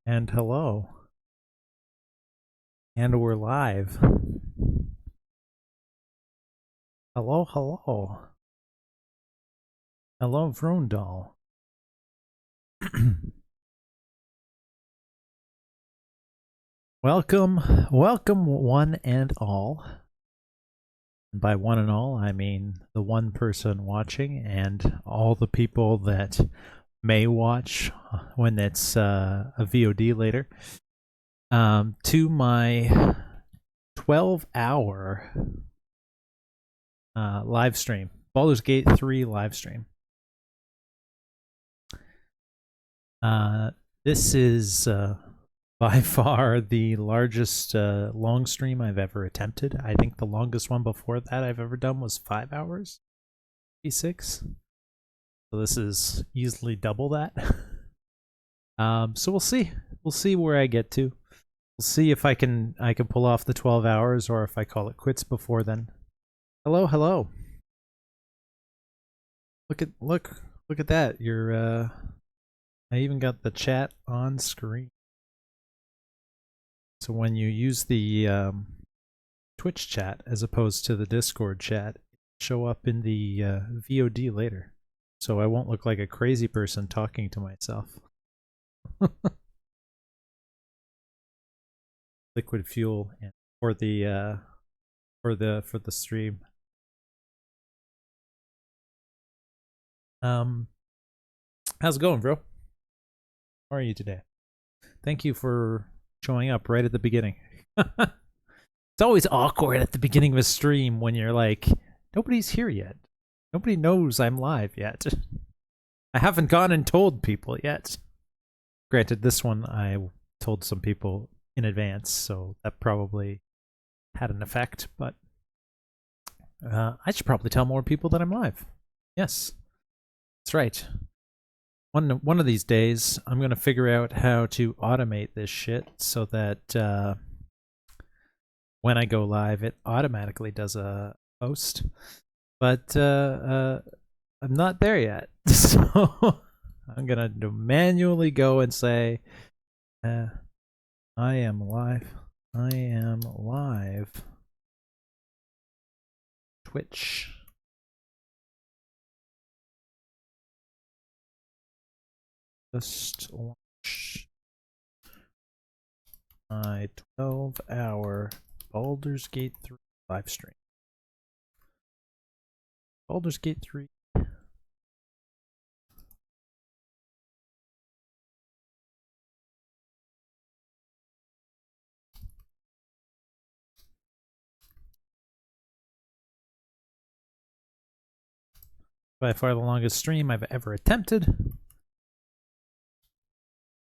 And hello. And we're live. Hello, hello. Hello, Vrondal. welcome, welcome one and all. And by one and all, I mean the one person watching and all the people that may watch when it's a VOD later. To my 12-hour live stream, Baldur's Gate 3 live stream. This is by far the largest long stream I've ever attempted. I think the longest one before that I've ever done was 5 hours, 6. So this is easily double that. So we'll see. We'll see where I get to. We'll see if I can pull off the 12 hours or if I call it quits before then. Hello, hello. Look at that. You're I even got the chat on screen. So when you use the Twitch chat as opposed to the Discord chat, it'll show up in the VOD later. So I won't look like a crazy person talking to myself. Liquid fuel for the stream. How's it going, bro? How are you today? Thank you for showing up right at the beginning. It's always awkward at the beginning of a stream when you're like, nobody's here yet. Nobody knows I'm live yet. I haven't gone and told people yet. Granted, this one I told some people in advance, so that probably had an effect, but I should probably tell more people that I'm live. Yes, that's right. One of these days, I'm going to figure out how to automate this shit so that when I go live, it automatically does a post. But I'm not there yet. So I'm going to manually go and say, I am live. I am live. Twitch. Just launch my 12-hour Baldur's Gate 3 live stream. Baldur's Gate 3. By far the longest stream I've ever attempted.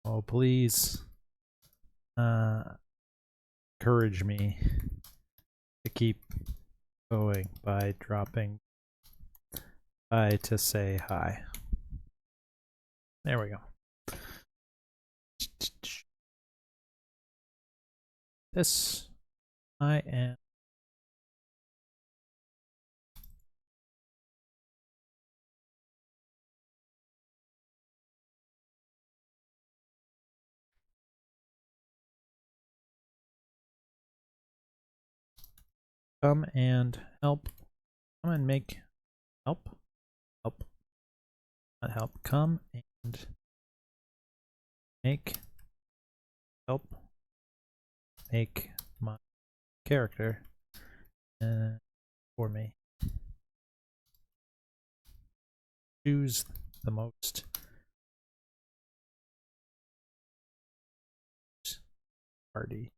Oh, please encourage me to keep going by dropping by to say hi. There we go. This I am. Come and help. Come and make help. Help. Not help. Come and make help. Make my character for me. Choose the most party.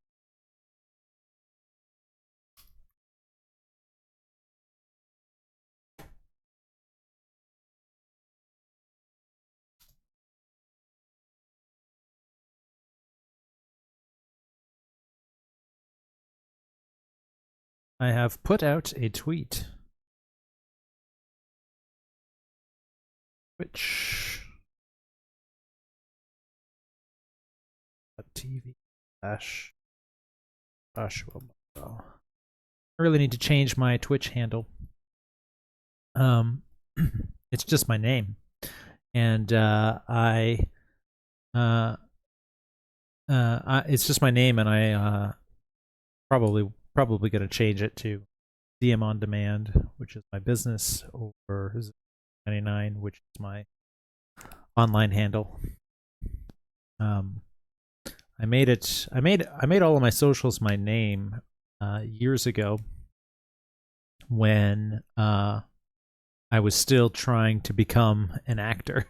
I have put out a tweet. Twitch.tv/Joshua. I really need to change my Twitch handle. It's just my name. And I it's just my name, and I probably gonna change it to DM on Demand, which is my business, or Zinger2099, which is my online handle. I made all of my socials my name years ago when I was still trying to become an actor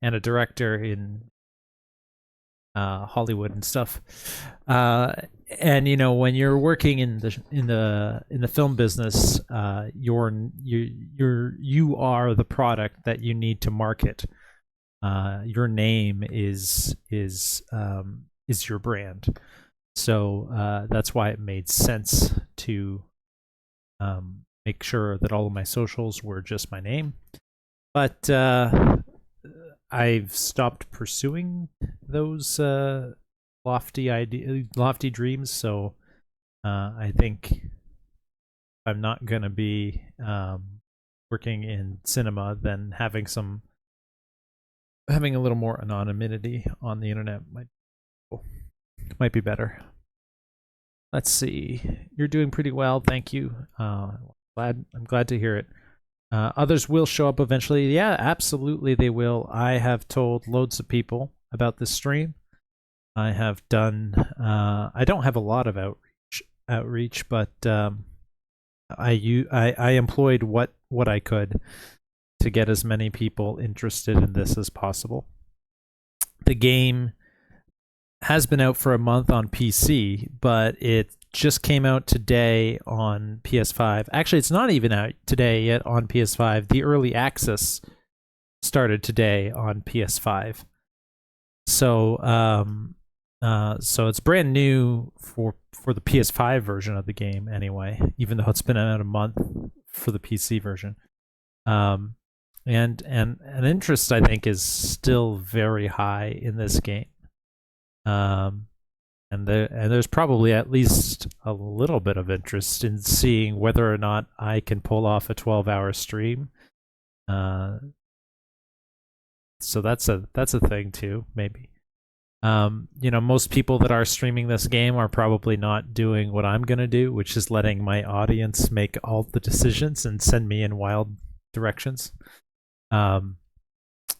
and a director in Hollywood and stuff. And you know, when you're working in the film business, you are the product that you need to market. Your name is your brand. So that's why it made sense to make sure that all of my socials were just my name. But I've stopped pursuing those lofty dreams. So I think I'm not gonna be working in cinema, then having a little more anonymity on the internet might be better. Let's see. You're doing pretty well, thank you. I'm glad to hear it. Others will show up eventually. Yeah, absolutely they will. I have told loads of people about this stream. I have done. I don't have a lot of outreach, but I employed what I could to get as many people interested in this as possible. The game has been out for a month on PC, but it just came out today on PS5. Actually, it's not even out today yet on PS5. The early access started today on PS5. So so it's brand new for the PS5 version of the game anyway, even though it's been out a month for the PC version. And interest, I think, is still very high in this game. And there's probably at least a little bit of interest in seeing whether or not I can pull off a 12-hour stream. So that's a thing too, maybe. You know, most people that are streaming this game are probably not doing what I'm gonna do, which is letting my audience make all the decisions and send me in wild directions.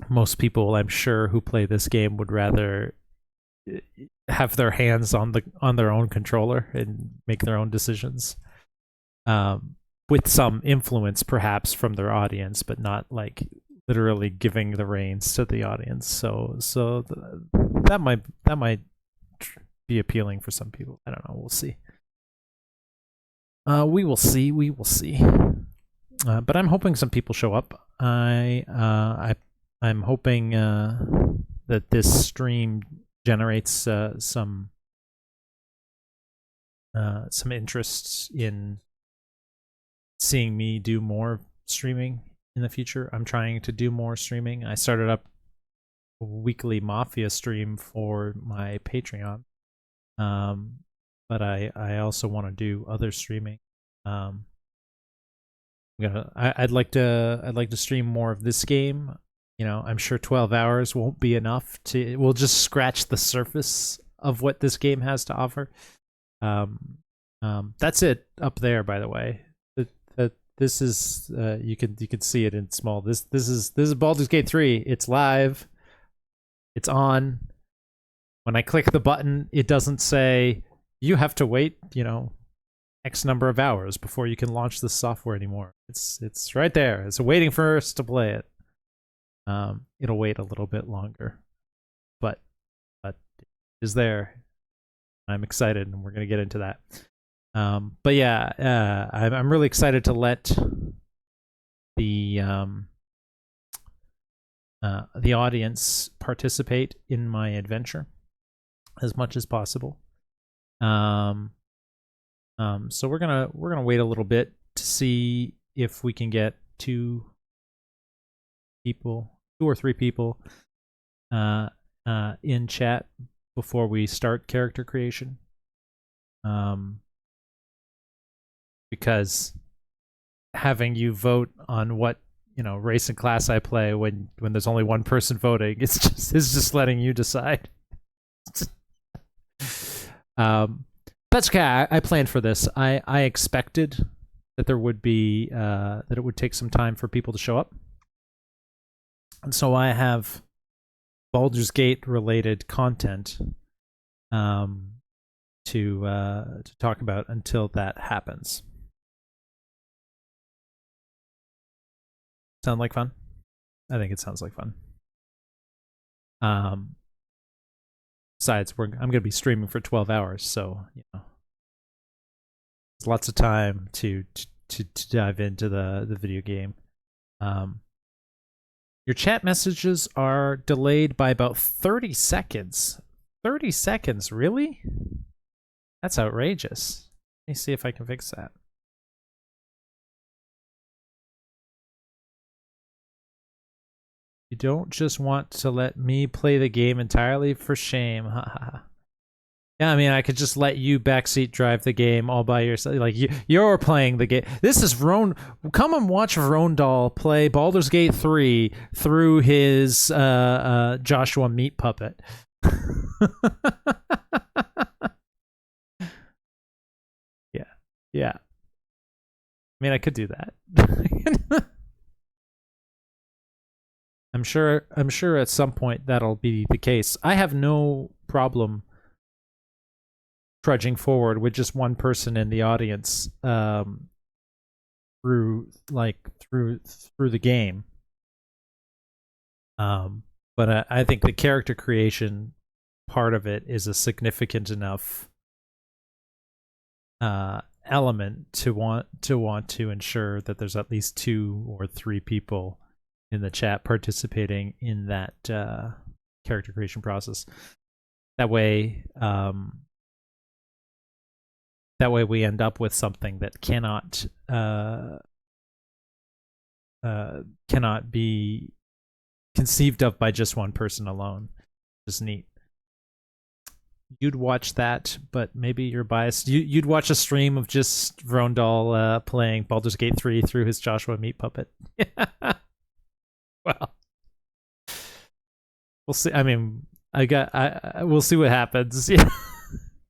Most people, I'm sure, who play this game would rather have their hands on their own controller and make their own decisions, with some influence perhaps from their audience, but not like literally giving the reins to the audience. So that might be appealing for some people. I don't know. We'll see. We will see. But I'm hoping some people show up. I'm hoping that this stream generates some interest in seeing me do more streaming in the future. I'm trying to do more streaming. I started up a weekly Mafia stream for my Patreon, but I also want to do other streaming. I'd like to stream more of this game. You know, I'm sure 12 hours won't be enough to. We'll just scratch the surface of what this game has to offer. That's it up there, by the way. This is you can see it in small. This is Baldur's Gate 3. It's live. It's on. When I click the button, it doesn't say you have to wait, you know, X number of hours before you can launch this software anymore. It's right there. It's waiting for us to play it. It'll wait a little bit longer, but it is there. I'm excited, and we're gonna get into that. But yeah, I'm really excited to let the audience participate in my adventure as much as possible. So we're gonna wait a little bit to see if we can get two or three people in chat before we start character creation. Because having you vote on what, you know, race and class I play when there's only one person voting, it's just letting you decide. That's okay. I planned for this. I expected that there would be that it would take some time for people to show up, and so I have Baldur's Gate related content to talk about until that happens. Sound like fun? I think it sounds like fun. Besides, I'm going to be streaming for 12 hours, so you know, there's lots of time to dive into the video game. Your chat messages are delayed by about 30 seconds. 30 seconds, really? That's outrageous. Let me see if I can fix that. You don't just want to let me play the game entirely? For shame. Yeah, I mean, I could just let you backseat drive the game all by yourself. Like, you're playing the game. This is Come and watch Rondal play Baldur's Gate 3 through his Joshua meat puppet. Yeah. I mean, I could do that. I'm sure at some point that'll be the case. I have no problem trudging forward with just one person in the audience through the game. But I think the character creation part of it is a significant enough element to want to ensure that there's at least 2 or 3 people in the chat participating in that character creation process. That way we end up with something that cannot be conceived of by just one person alone. Just neat. You'd watch that, but maybe you're biased. You'd watch a stream of just Rondal playing Baldur's Gate 3 through his Joshua meat puppet. Well, we'll see. I mean, we'll see what happens. Yeah.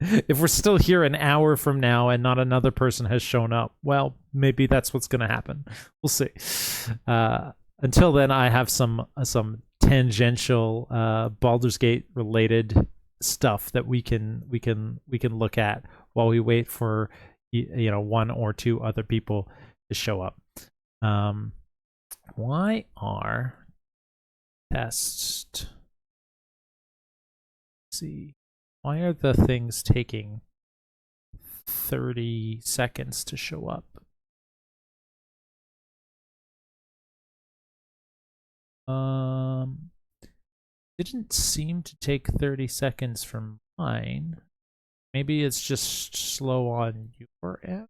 If we're still here an hour from now and not another person has shown up, well, maybe that's what's going to happen. We'll see. Until then, I have some tangential Baldur's Gate related stuff that we can look at while we wait for 1 or 2 other people to show up. Why are tests? Let's see. Why are the things taking 30 seconds to show up? Didn't seem to take 30 seconds from mine. Maybe it's just slow on your app.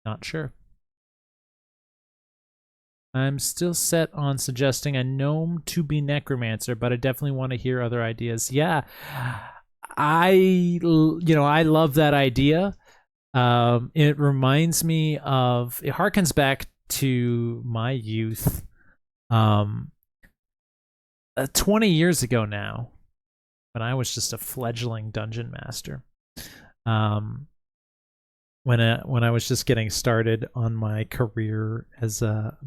Not sure. I'm still set on suggesting a gnome to be necromancer, but I definitely want to hear other ideas. Yeah, I love that idea. It reminds me of, it harkens back to my youth. 20 years ago now, when I was just a fledgling dungeon master. When I was just getting started on my career as a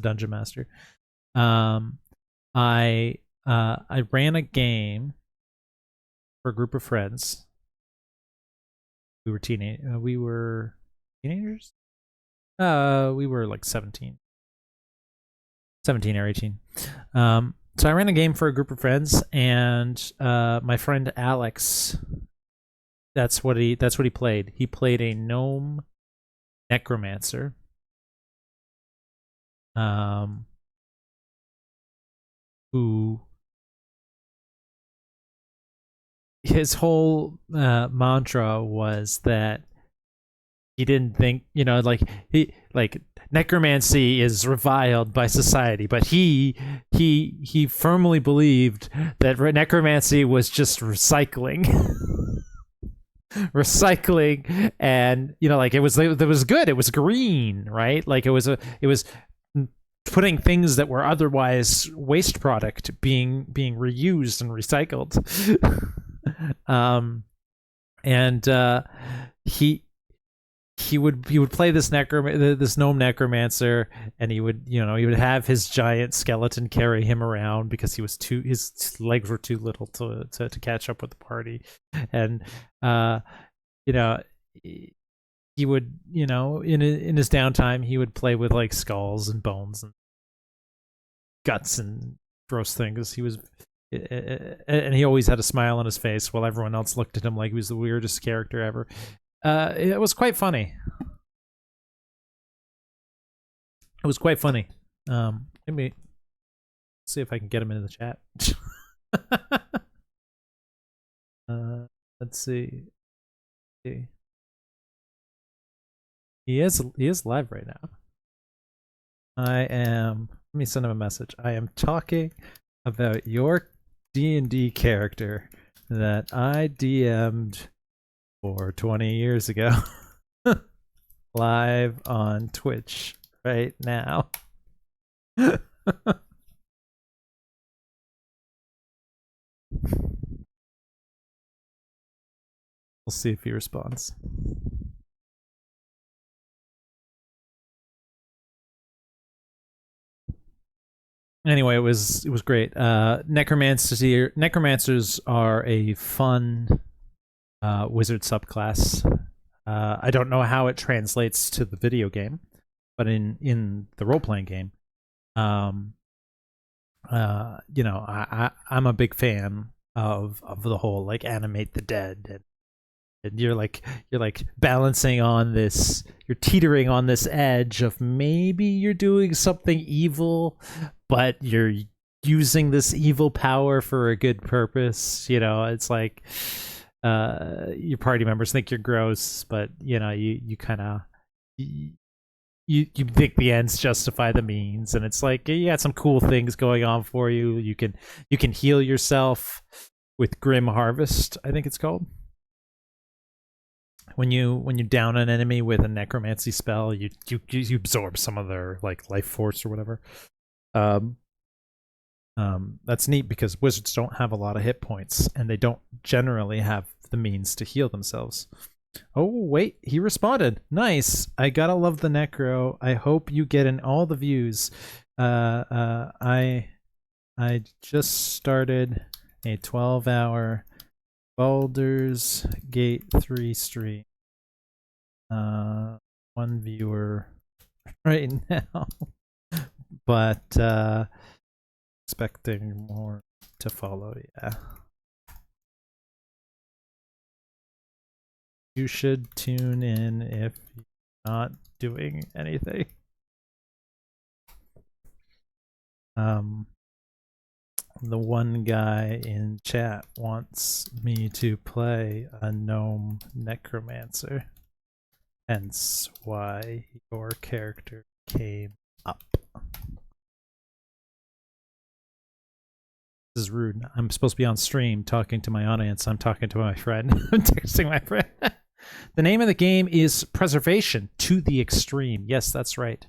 dungeon master, I ran a game for a group of friends. We were teenagers. We were like 17 or 18. So I ran a game for a group of friends, and my friend Alex, that's what he played. He played a gnome necromancer. Who his whole mantra was that he didn't think, necromancy is reviled by society, but he firmly believed that necromancy was just recycling. recycling, and like it was good. It was green, right? Like it was putting things that were otherwise waste product being reused and recycled. And he would play this gnome necromancer, and he would have his giant skeleton carry him around because his legs were too little to catch up with the party. And he would in his downtime he would play with like skulls and bones and guts and gross things. And he always had a smile on his face while everyone else looked at him like he was the weirdest character ever. It was quite funny. It was quite funny. Let me see if I can get him into the chat. Let's see. He is live right now. Let me send him a message. I am talking about your D&D character that I DM'd for 20 years ago. Live on Twitch right now. We'll see if he responds. Anyway, it was great. Necromancers are a fun wizard subclass. I don't know how it translates to the video game, but in the role-playing game, I'm a big fan of the whole like animate the dead, and you're like balancing on this, you're teetering on this edge of maybe you're doing something evil, but you're using this evil power for a good purpose. It's like your party members think you're gross, but you kind of you think the ends justify the means, and it's like you got some cool things going on for you. You can heal yourself with Grim Harvest, I think it's called. When you down an enemy with a necromancy spell, you absorb some of their like life force or whatever. That's neat because wizards don't have a lot of hit points, and they don't generally have the means to heal themselves. Oh wait, he responded. Nice. I gotta love the necro. I hope you get in all the views. I just started a 12-hour Baldur's Gate 3 stream. 1 viewer right now, but expecting more to follow. Yeah, you should tune in if you're not doing anything. The one guy in chat wants me to play a gnome necromancer, hence why your character came up. This is rude. I'm supposed to be on stream talking to my audience. I'm talking to my friend. I'm texting my friend. The name of the game is Preservation to the Extreme. Yes, that's right.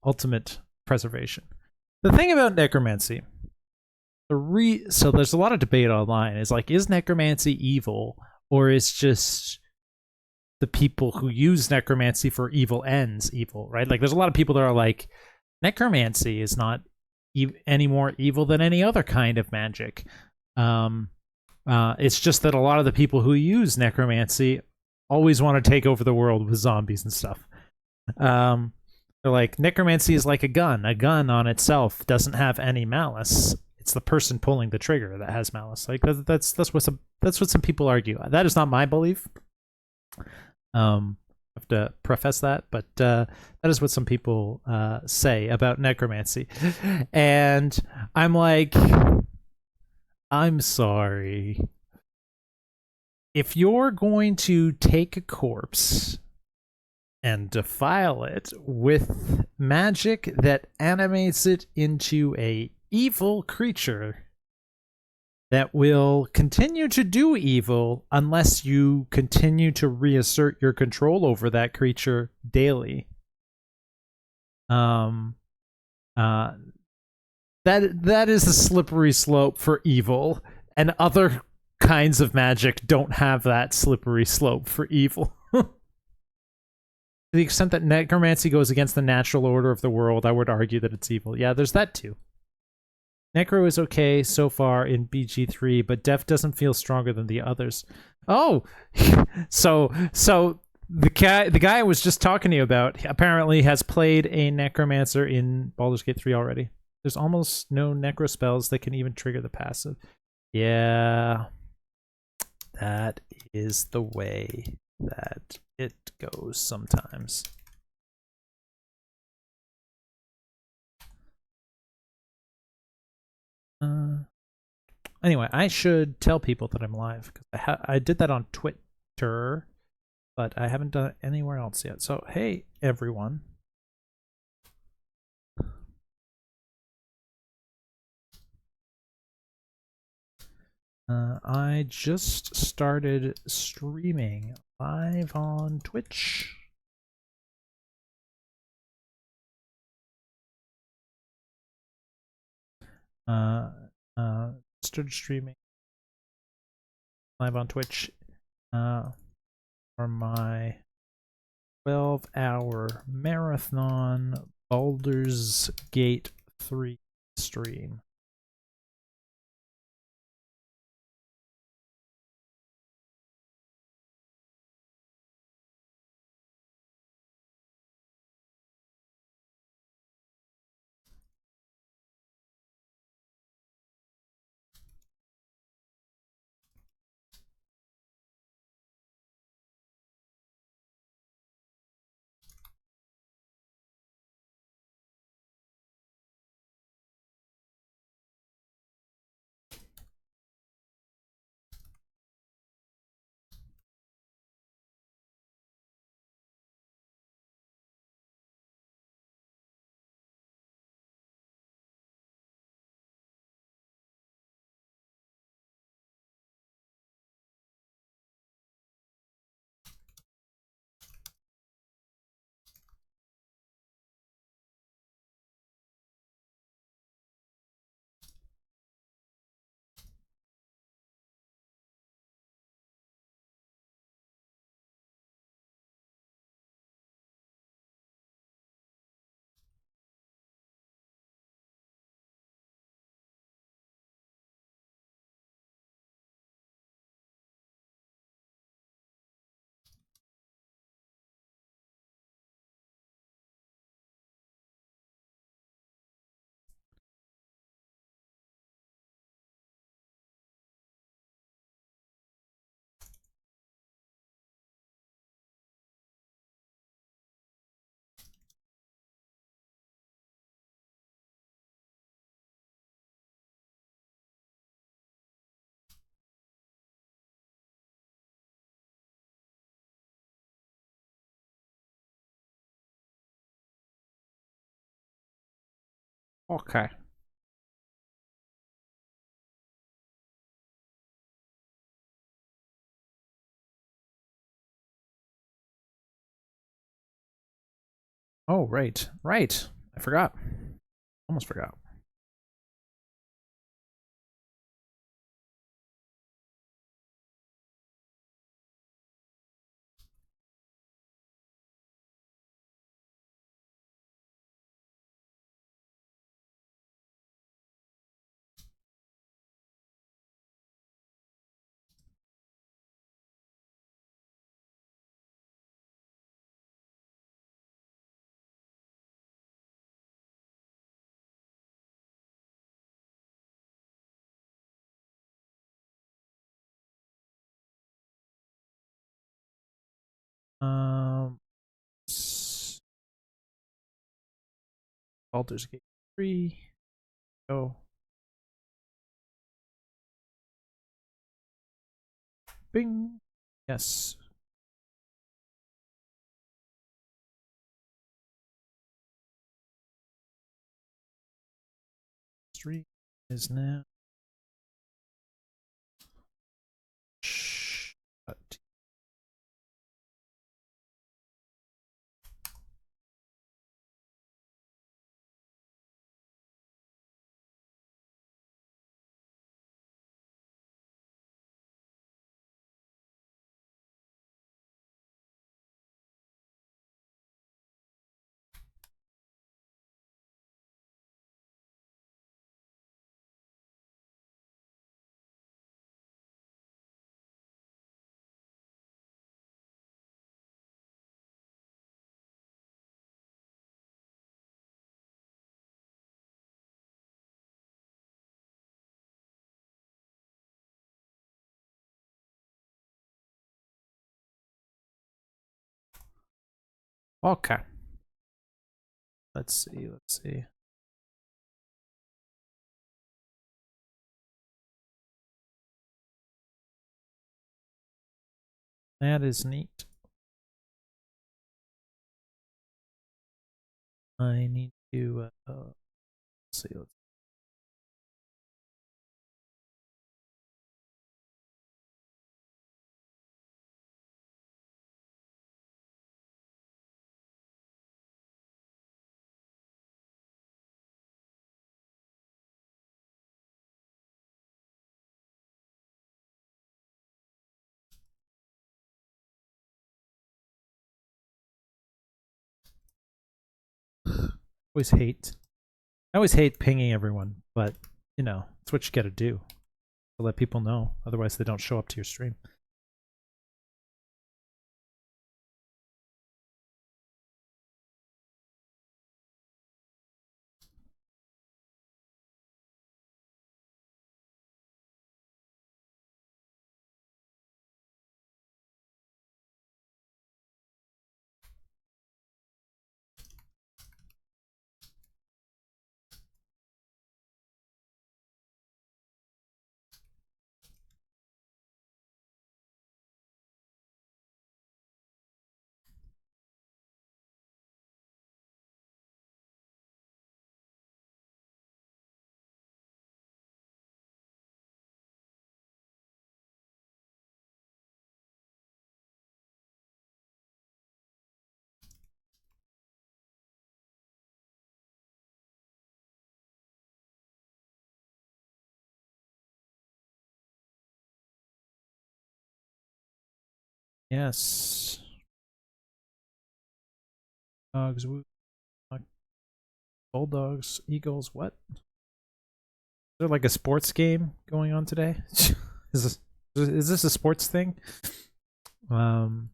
Ultimate Preservation. The thing about necromancy, so there's a lot of debate online. Is like, is necromancy evil, or is just the people who use necromancy for evil ends evil, right? Like, there's a lot of people that are like, necromancy is not any more evil than any other kind of magic. It's just that a lot of the people who use necromancy always want to take over the world with zombies and stuff. They're like, necromancy is like a gun. A gun on itself doesn't have any malice. It's the person pulling the trigger that has malice. Like that's what some people argue. That is not my belief. I have to preface that, but that is what some people say about necromancy. And I'm like, I'm sorry. If you're going to take a corpse and defile it with magic that animates it into a evil creature, that will continue to do evil unless you continue to reassert your control over that creature daily. Um, uh, that is a slippery slope for evil, and other kinds of magic don't have that slippery slope for evil. To the extent that necromancy goes against the natural order of the world, I would argue that it's evil. Yeah, there's that too. Necro is okay so far in BG3, but Def doesn't feel stronger than the others. Oh, so the guy I was just talking to you about apparently has played a necromancer in Baldur's Gate 3 already. There's almost no necro spells that can even trigger the passive. Yeah, that is the way that it goes sometimes. Anyway, I should tell people that I'm live because I did that on Twitter, but I haven't done it anywhere else yet. So hey, everyone. I just started streaming live on Twitch. Started streaming live on Twitch for my 12-hour marathon Baldur's Gate 3 stream. Okay. Oh, right. Right. I forgot. Almost forgot. Um, Baldur's Gate 3. Oh. Bing. Yes. Stream is now Okay. Let's see. Let's see. That is neat. I need to let's see. Always hate. I always hate pinging everyone, but you know, it's what you got to do to let people know. Otherwise, they don't show up to your stream. Yes. Dogs, bulldogs, eagles. What? Is there like a sports game going on today? Is this a sports thing? Um.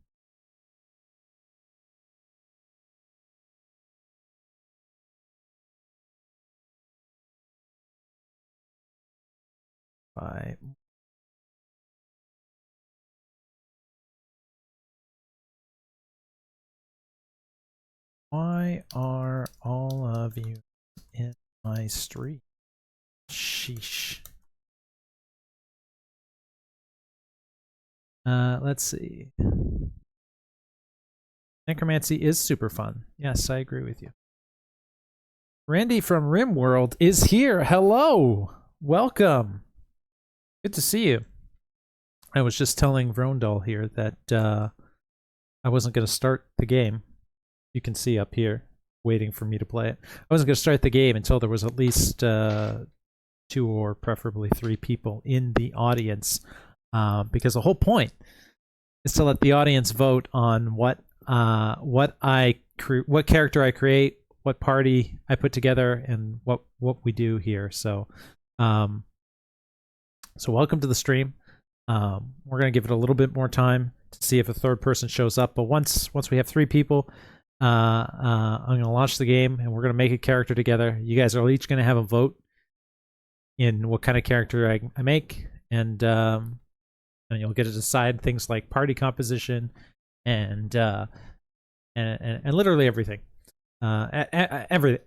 By why are all of you in my street? Sheesh. Let's see. Necromancy is super fun. Yes, I agree with you. Randy from RimWorld is here. Hello. Welcome. Good to see you. I was just telling Vrondal here that I wasn't going to start the game. You can see up here, waiting for me to play it. I wasn't going to start the game until there was at least 2 or preferably 3 people in the audience, because the whole point is to let the audience vote on what character I create, what party I put together, and what we do here. So welcome to the stream. We're gonna give it a little bit more time to see if a third person shows up, but once we have 3 people, I'm gonna launch the game and we're gonna make a character together. You guys are each gonna have a vote in what kind of character I make, and you'll get to decide things like party composition and literally everything. Every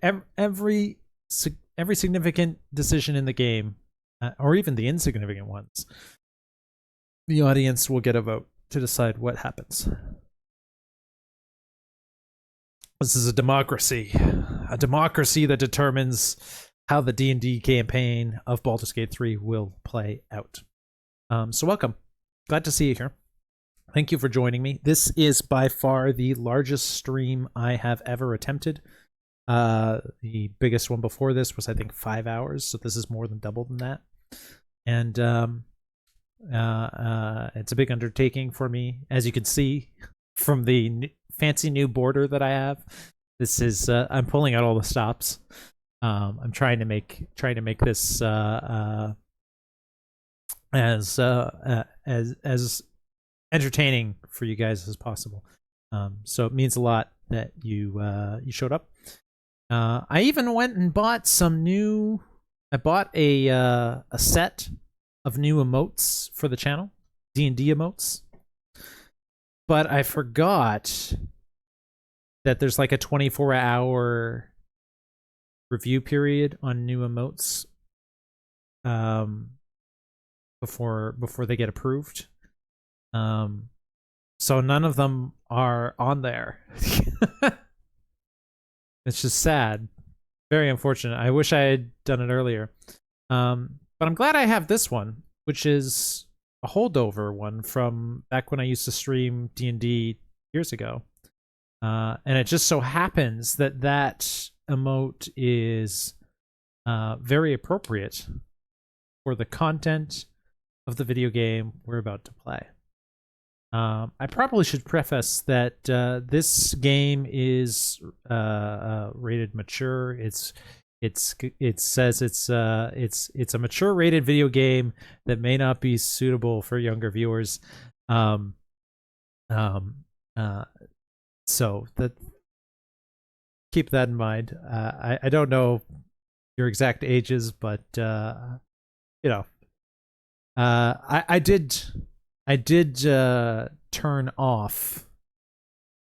significant decision in the game, or even the insignificant ones, the audience will get a vote to decide what happens. This is a democracy that determines how the D&D campaign of Baldur's Gate 3 will play out. So welcome. Glad to see you here. Thank you for joining me. This is by far the largest stream I have ever attempted. The biggest one before this was, I think, 5 hours, so this is more than double than that. And it's a big undertaking for me, as you can see from the fancy new border that I have. This is I'm pulling out all the stops. I'm trying to make this as entertaining for you guys as possible. So it means a lot that you showed up. I even went and bought some new. I bought a set of new emotes for the channel, D&D emotes, but I forgot that there's like a 24-hour review period on new emotes before they get approved. So none of them are on there. It's just sad. Very unfortunate. I wish I had done it earlier. But I'm glad I have this one, which is a holdover one from back when I used to stream D&D years ago. And it just so happens that that emote is very appropriate for the content of the video game we're about to play. I probably should preface that this game is rated mature. It says it's a mature rated video game that may not be suitable for younger viewers. So that, keep that in mind. I don't know your exact ages, but you know, I did turn off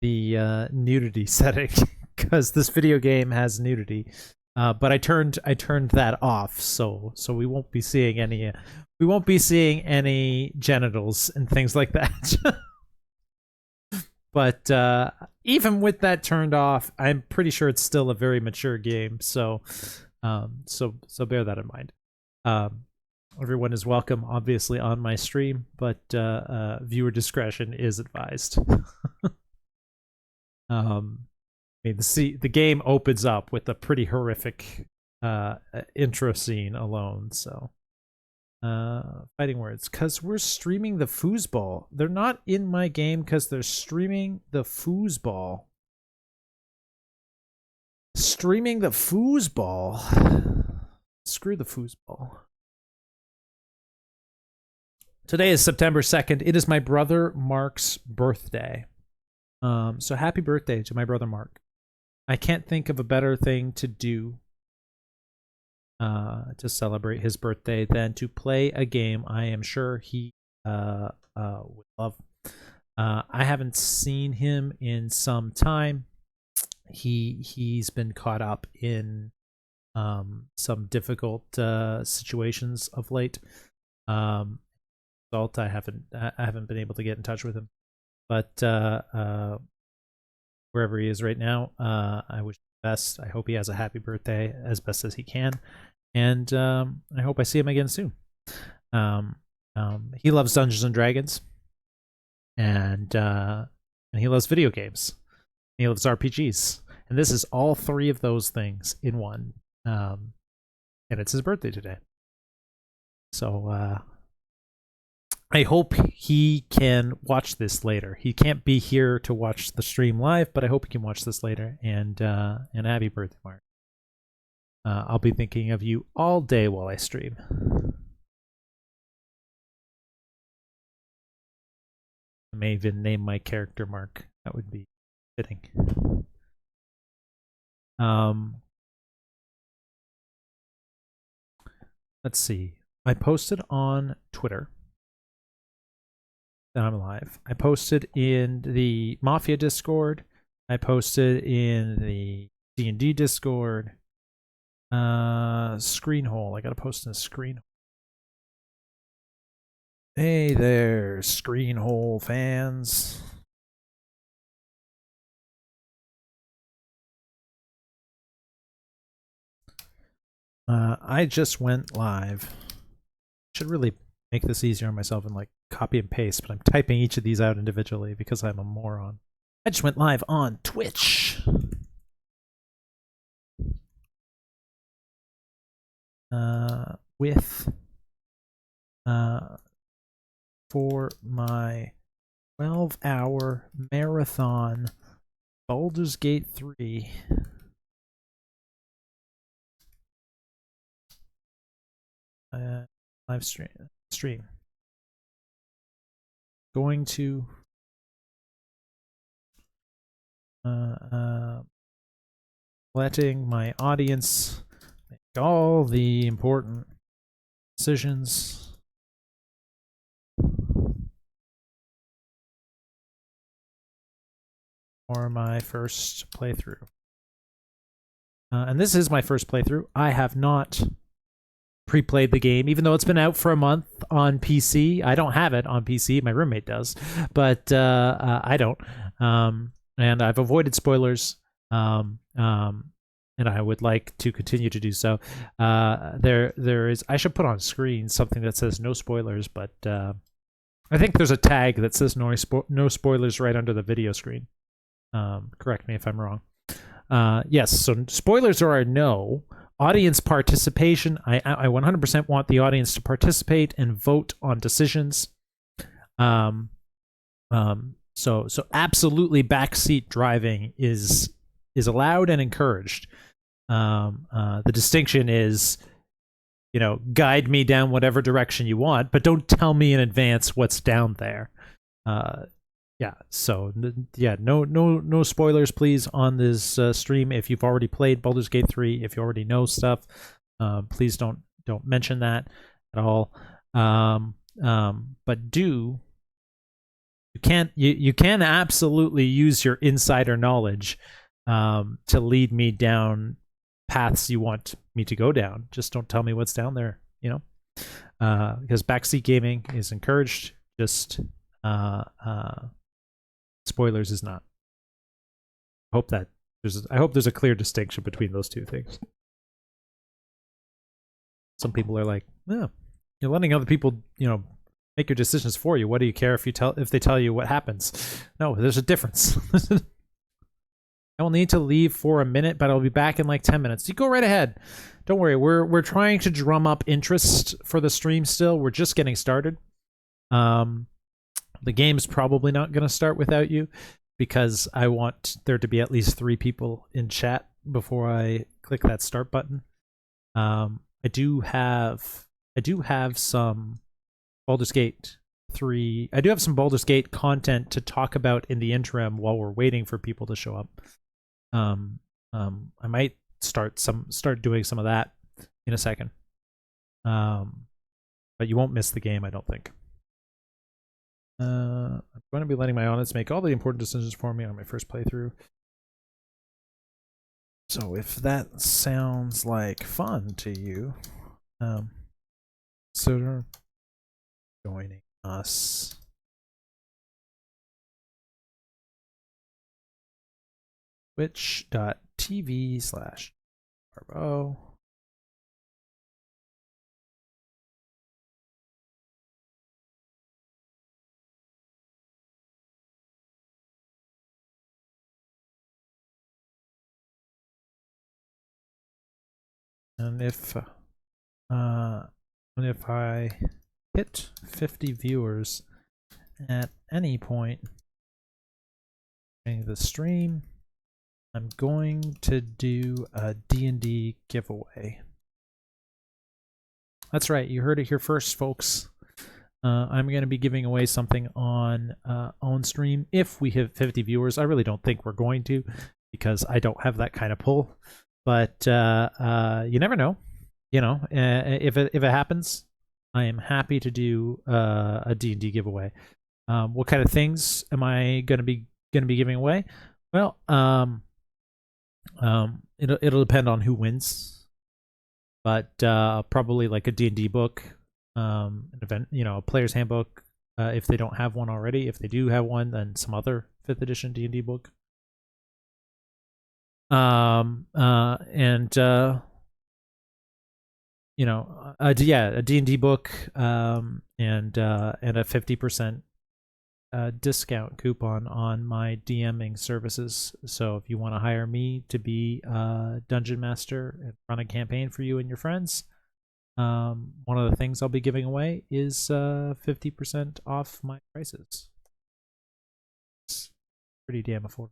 the nudity setting because this video game has nudity. But I turned that off, so we won't be seeing any genitals and things like that. But even with that turned off, I'm pretty sure it's still a very mature game. So bear that in mind. Everyone is welcome, obviously, on my stream, but viewer discretion is advised. I mean, the game opens up with a pretty horrific intro scene alone. So, fighting words, because we're streaming the foosball. They're not in my game because they're streaming the foosball. Streaming the foosball. Screw the foosball. Today is September 2nd. It is my brother Mark's birthday. So happy birthday to my brother Mark. I can't think of a better thing to do to celebrate his birthday than to play a game I am sure he would love. I haven't seen him in some time. He's been caught up in some difficult situations of late. I haven't been able to get in touch with him, but wherever he is right now, I wish him the best. I hope he has a happy birthday as best as he can, and I hope I see him again soon. He loves Dungeons and Dragons, and he loves video games. He loves RPGs, and this is all three of those things in one. And it's his birthday today, so I hope he can watch this later. He can't be here to watch the stream live, but I hope he can watch this later. And happy birthday, Mark. I'll be thinking of you all day while I stream. I may even name my character Mark. That would be fitting. Let's see. I posted on Twitter that I'm live. I posted in the Mafia Discord. I posted in the D&D Discord. Screenhole. I gotta post in a screen. Hey there, Screenhole fans. I just went live. Should really make this easier on myself and like copy and paste, but I'm typing each of these out individually because I'm a moron. I just went live on Twitch. For my 12-hour marathon Baldur's Gate 3. Live stream. Going to letting my audience make all the important decisions. for my first playthrough. And this is my first playthrough. I have not pre-played the game, even though it's been out for a month on PC. I don't have it on PC. My roommate does, but I don't. And I've avoided spoilers. And I would like to continue to do so. There is. I should put on screen something that says no spoilers, but I think there's a tag that says no spoilers right under the video screen. Correct me if I'm wrong. Yes, so spoilers are a no. Audience participation. I 100% want the audience to participate and vote on decisions. So absolutely backseat driving is allowed and encouraged. The distinction is, guide me down whatever direction you want, but don't tell me in advance what's down there. So no spoilers, please, on this stream. If you've already played Baldur's Gate 3, if you already know stuff, please don't mention that at all. But you can absolutely use your insider knowledge to lead me down paths you want me to go down. Just don't tell me what's down there, because backseat gaming is encouraged. Just spoilers is not. I hope there's a clear distinction between those two things. Some people are like, "Yeah, you're letting other people, make your decisions for you. What do you care if they tell you what happens?" No, there's a difference. I will need to leave for a minute, but I'll be back in like 10 minutes. You go right ahead. Don't worry. We're trying to drum up interest for the stream still. We're just getting started. The game's probably not going to start without you, because I want there to be at least 3 people in chat before I click that start button. I do have some Baldur's Gate 3. I do have some Baldur's Gate content to talk about in the interim while we're waiting for people to show up. I might start doing some of that in a second. But you won't miss the game, I don't think. I'm going to be letting my audience make all the important decisions for me on my first playthrough. So if that sounds like fun to you, consider joining us. Twitch.tv/Barbo. And if I hit 50 viewers at any point during the stream, I'm going to do a D&D giveaway. That's right, you heard it here first, folks. I'm going to be giving away something on stream if we hit 50 viewers. I really don't think we're going to, because I don't have that kind of pull. But you never know. If it happens, I am happy to do a D&D giveaway. What kind of things am I going to be giving away? Well, it'll depend on who wins, but probably like a D&D book, an event, a player's handbook, if they don't have one already. If they do have one, then some other 5th edition D&D book. A D&D book, and a 50% discount coupon on my DMing services. So if you want to hire me to be a dungeon master and run a campaign for you and your friends, one of the things I'll be giving away is 50% off my prices. It's pretty damn affordable.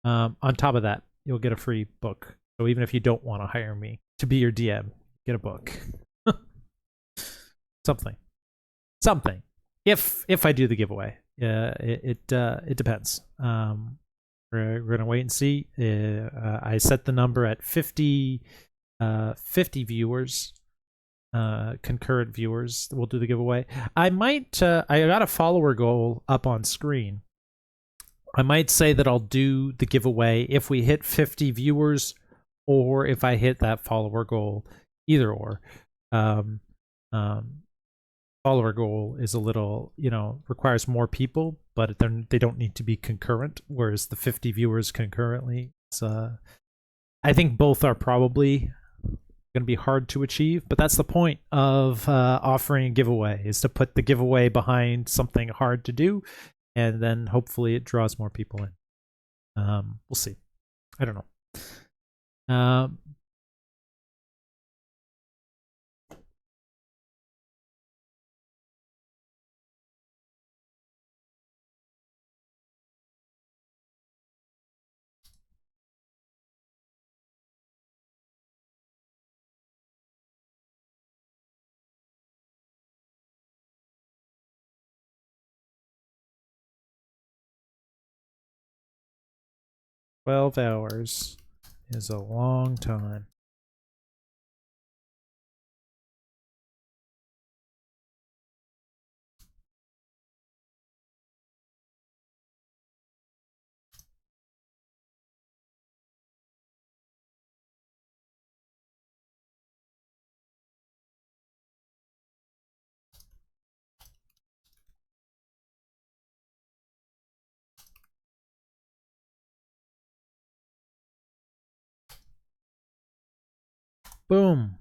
On top of that, you'll get a free book. So even if you don't want to hire me to be your DM, get a book. Something. If I do the giveaway, it depends. We're gonna wait and see. I set the number at 50 viewers, concurrent viewers. We'll do the giveaway. I might. I got a follower goal up on screen. I might say that I'll do the giveaway if we hit 50 viewers or if I hit that follower goal, either or. Um, um, Follower goal is a little, requires more people, but they don't need to be concurrent, whereas the 50 viewers concurrently, I think both are probably going to be hard to achieve, but that's the point of offering a giveaway, is to put the giveaway behind something hard to do, and then hopefully it draws more people in. We'll see. I don't know. 12 hours is a long time. Boom.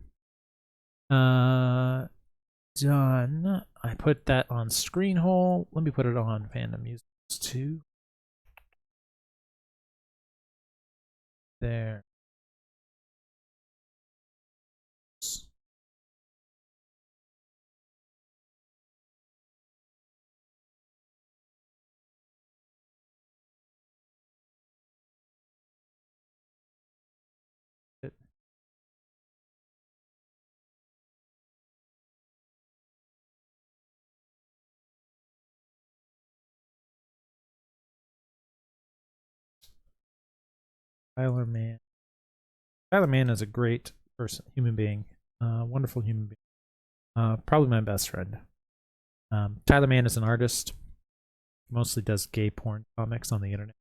Done. I put that on screen hole. Let me put it on fandom users too. There. Tyler Mann. Tyler Mann is a great person, human being, wonderful human being. Probably my best friend. Tyler Mann is an artist. Mostly does gay porn comics on the internet.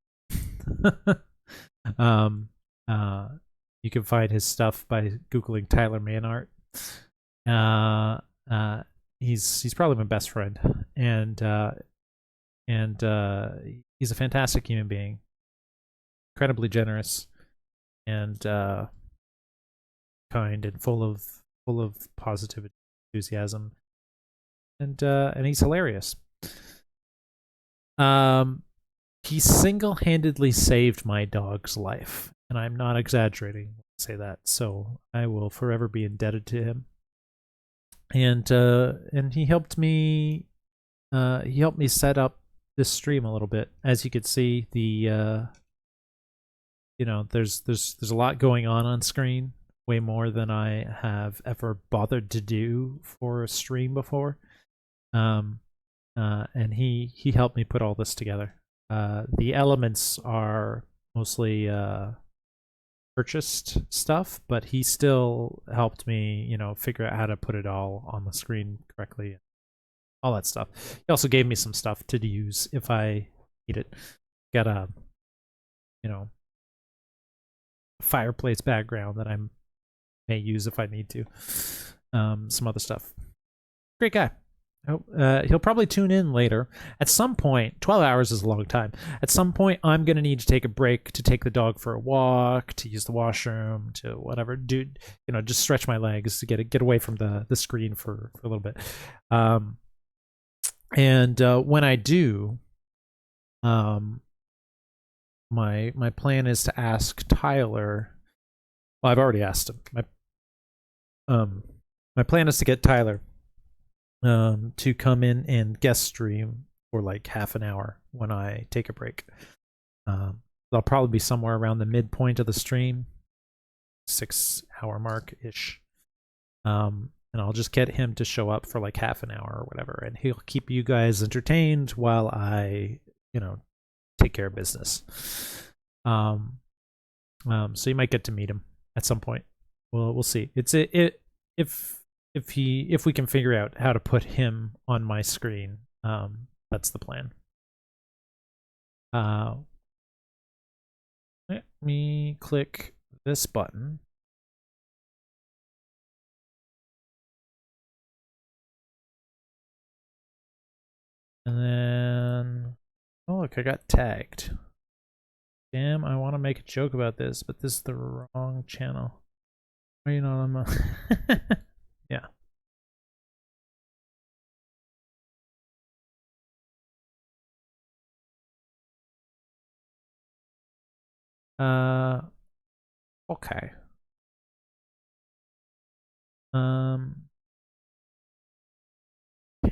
um, you can find his stuff by googling Tyler Mann art. He's probably my best friend, and he's a fantastic human being, incredibly generous, and kind, and full of positivity, enthusiasm, and he's hilarious. He single-handedly saved my dog's life, and I'm not exaggerating when I say that. So I will forever be indebted to him. And he helped me. He helped me set up this stream a little bit. As you could see, there's a lot going on screen, way more than I have ever bothered to do for a stream before. And he helped me put all this together. The elements are mostly purchased stuff, but he still helped me, figure out how to put it all on the screen correctly, all that stuff. He also gave me some stuff to use if I need it. Got a, fireplace background that I may use if I need to. Some other stuff. Great guy. He'll probably tune in later. At some point, 12 hours is a long time. At some point, I'm going to need to take a break to take the dog for a walk, to use the washroom, to whatever. Just stretch my legs to get away from the screen for a little bit. And when I do, my plan is to ask Tyler. Well, I've already asked him. My plan is to get Tyler to come in and guest stream for like half an hour when I take a break. I'll probably be somewhere around the midpoint of the stream, 6-hour mark ish. And I'll just get him to show up for like half an hour or whatever, and he'll keep you guys entertained while I, take care of business. So you might get to meet him at some point. We'll see. If we can figure out how to put him on my screen, that's the plan. Let me click this button. And then, oh look, I got tagged. Damn, I want to make a joke about this, but this is the wrong channel. Are you not on my... Yeah. Okay.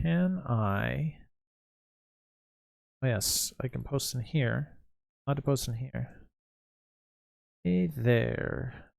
Can I... Oh, yes, I can post in here. Not to post in here. Hey there.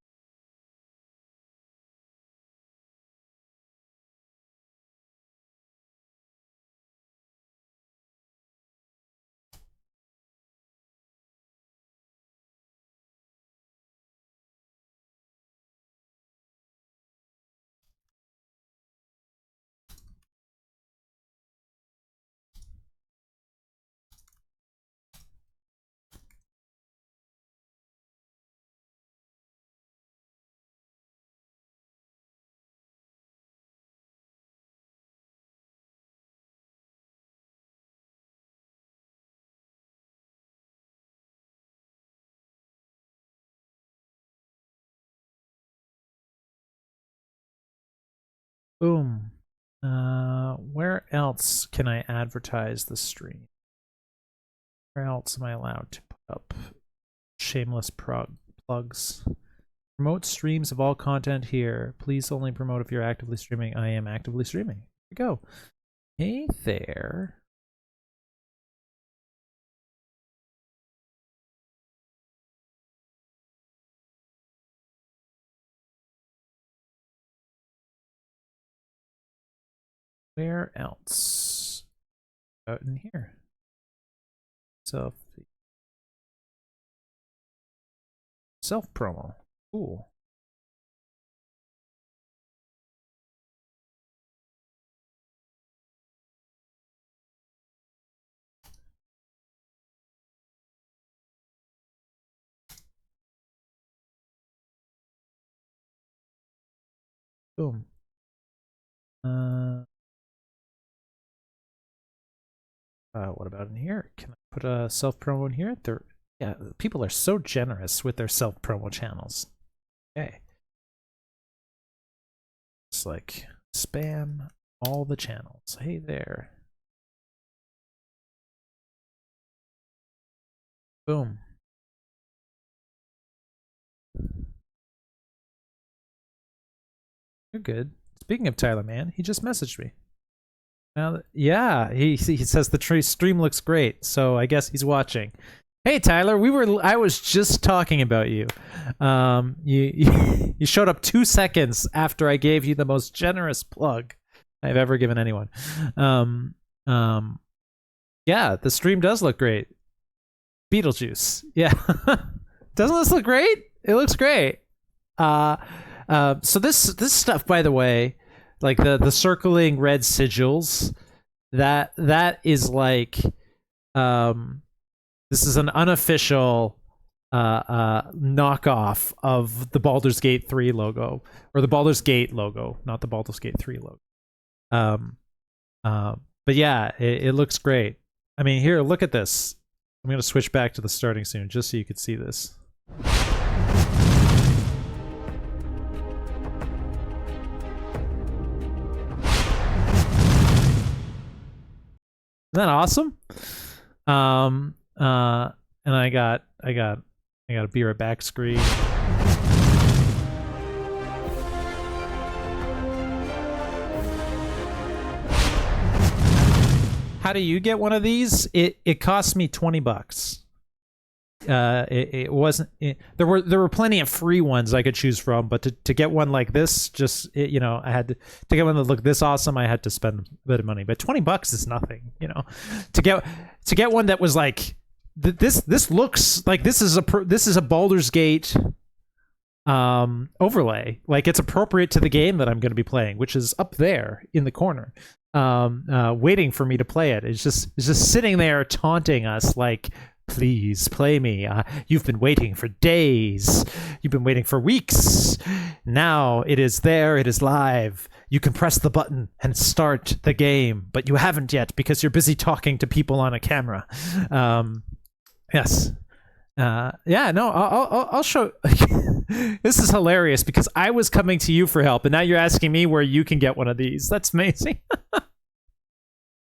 Boom. Where else can I advertise the stream? Where else am I allowed to put up shameless plugs? Promote streams of all content here. Please only promote if you're actively streaming. I am actively streaming. Here we go. Hey there. Where else? Out in here. Self promo. Cool. Boom. What about in here? Can I put a self promo in here? Yeah, people are so generous with their self promo channels. Okay. It's like spam all the channels. Hey there. Boom. You're good. Speaking of Tyler, man, he just messaged me. Now, yeah, he says the stream looks great, so I guess he's watching. Hey Tyler, I was just talking about you. You showed up 2 seconds after I gave you the most generous plug I've ever given anyone. Yeah, the stream does look great. Beetlejuice. Yeah. Doesn't this look great? It looks great. So this stuff, by the way, like the circling red sigils, that is like this is an unofficial knockoff of the Baldur's Gate 3 logo, or the Baldur's Gate logo, not the Baldur's Gate 3 logo. But yeah, it looks great. I mean, here, look at this. I'm gonna switch back to the starting soon just so you could see this. Isn't that awesome? And I got a be right back screen. How do you get one of these? It cost me $20. It wasn't. There were plenty of free ones I could choose from, but to get one like this, you know, I had to get one that looked this awesome. I had to spend a bit of money, but $20 is nothing, you know. To get one that was like this looks like this is a Baldur's Gate overlay. Like, it's appropriate to the game that I'm going to be playing, which is up there in the corner, waiting for me to play it. It's just sitting there taunting us like, Please play me. You've been waiting for days. You've been waiting for weeks. Now it is there. It is live. You can press the button and start the game, but you haven't yet because you're busy talking to people on a camera. Yes. Yeah, no, I'll show. This is hilarious because I was coming to you for help, and now you're asking me where you can get one of these. That's amazing.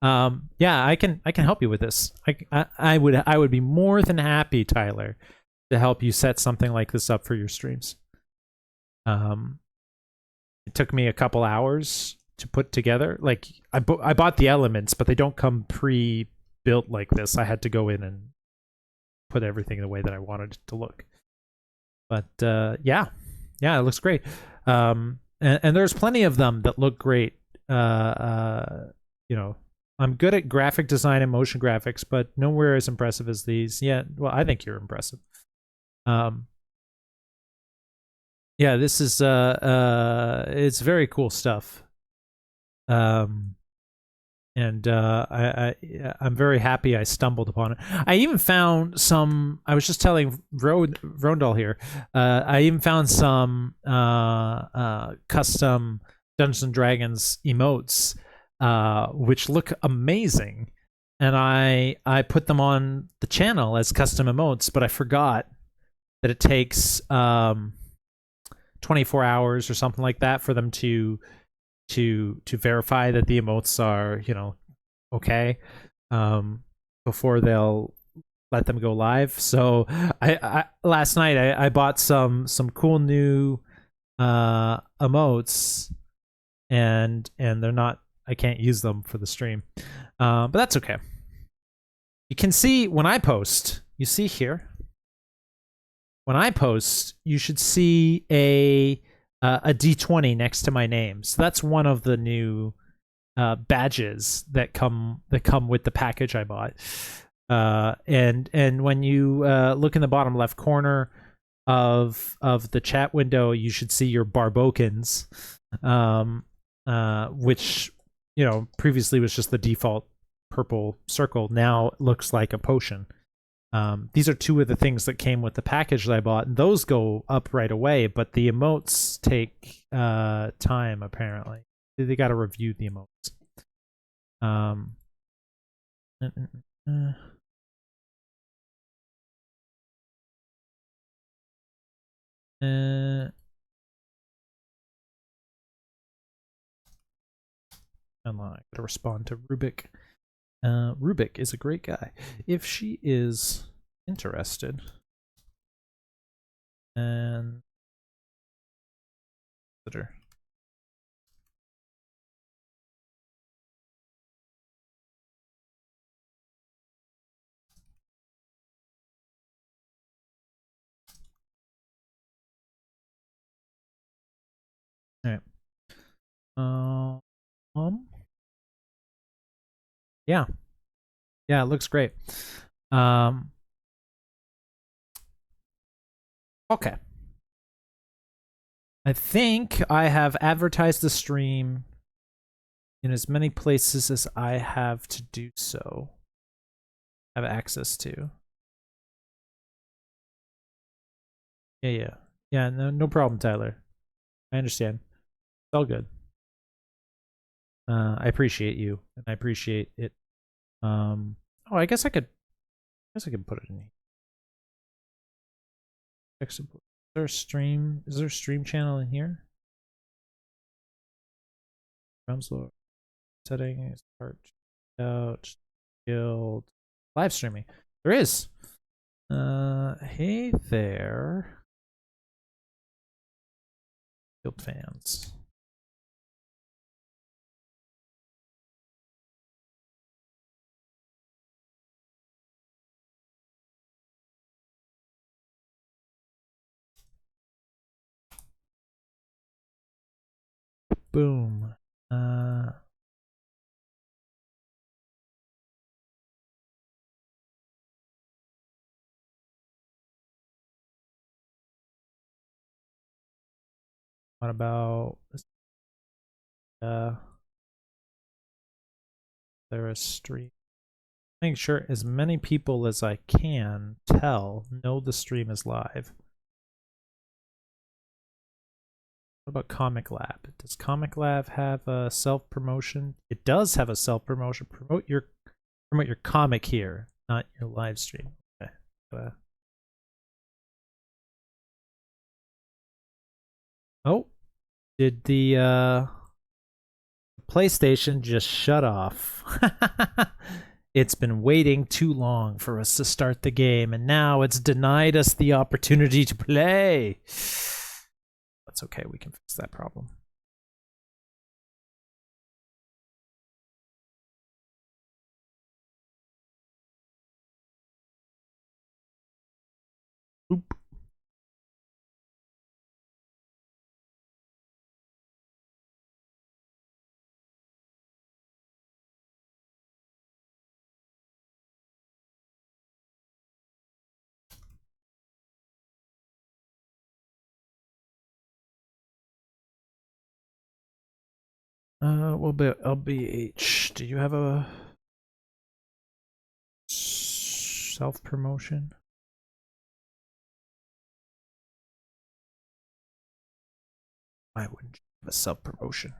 Yeah, I can help you with this. I would be more than happy, Tyler, to help you set something like this up for your streams. It took me a couple hours to put together. Like I bought the elements, but they don't come pre-built like this. I had to go in and put everything the way that I wanted it to look. But yeah, it looks great. And there's plenty of them that look great. You know, I'm good at graphic design and motion graphics, but nowhere as impressive as these. Yeah, well, I think you're impressive. Yeah, this is it's very cool stuff. And I'm very happy I stumbled upon it. I even found some. I was just telling Rondal here. I even found some custom Dungeons and Dragons emotes, which look amazing, and I put them on the channel as custom emotes. But I forgot that it takes 24 hours or something like that for them to verify that the emotes are, you know, okay, before they'll let them go live. So I last night I bought some cool new emotes, and they're not, I can't use them for the stream, but that's okay. You can see when I post, you see here, when I post, you should see a D20 next to my name. So that's one of the new badges that come with the package I bought. And when you look in the bottom left corner of the chat window, you should see your Barbokins, which, you know, previously was just the default purple circle. Now it looks like a potion. These are two of the things that came with the package that I bought, and those go up right away, but the emotes take time, apparently. They got to review the emotes. Hold on, I gotta respond to Rubik. Rubik is a great guy. If she is interested, and consider. All right. Yeah, it looks great. Okay. I think I have advertised the stream in as many places as I have to do so. Have access to. Yeah. No problem, Tyler. I understand. It's all good. I appreciate you, and I appreciate it. Oh, I guess I could put it in here. Is there a stream? Is there a stream channel in here? Realms settings, start out, guild, live streaming. There is. Hey there, guild fans. Boom. What about there a stream? Make sure as many people as I can know the stream is live. What about Comic Lab? Does Comic Lab have a self-promotion? It does have a self-promotion. Promote your comic here, not your live stream. Okay. Oh, did the PlayStation just shut off? It's been waiting too long for us to start the game, and now it's denied us the opportunity to play. That's okay, we can fix that problem. Oop. What about LBH? Do you have a self-promotion? Why wouldn't you have a self-promotion?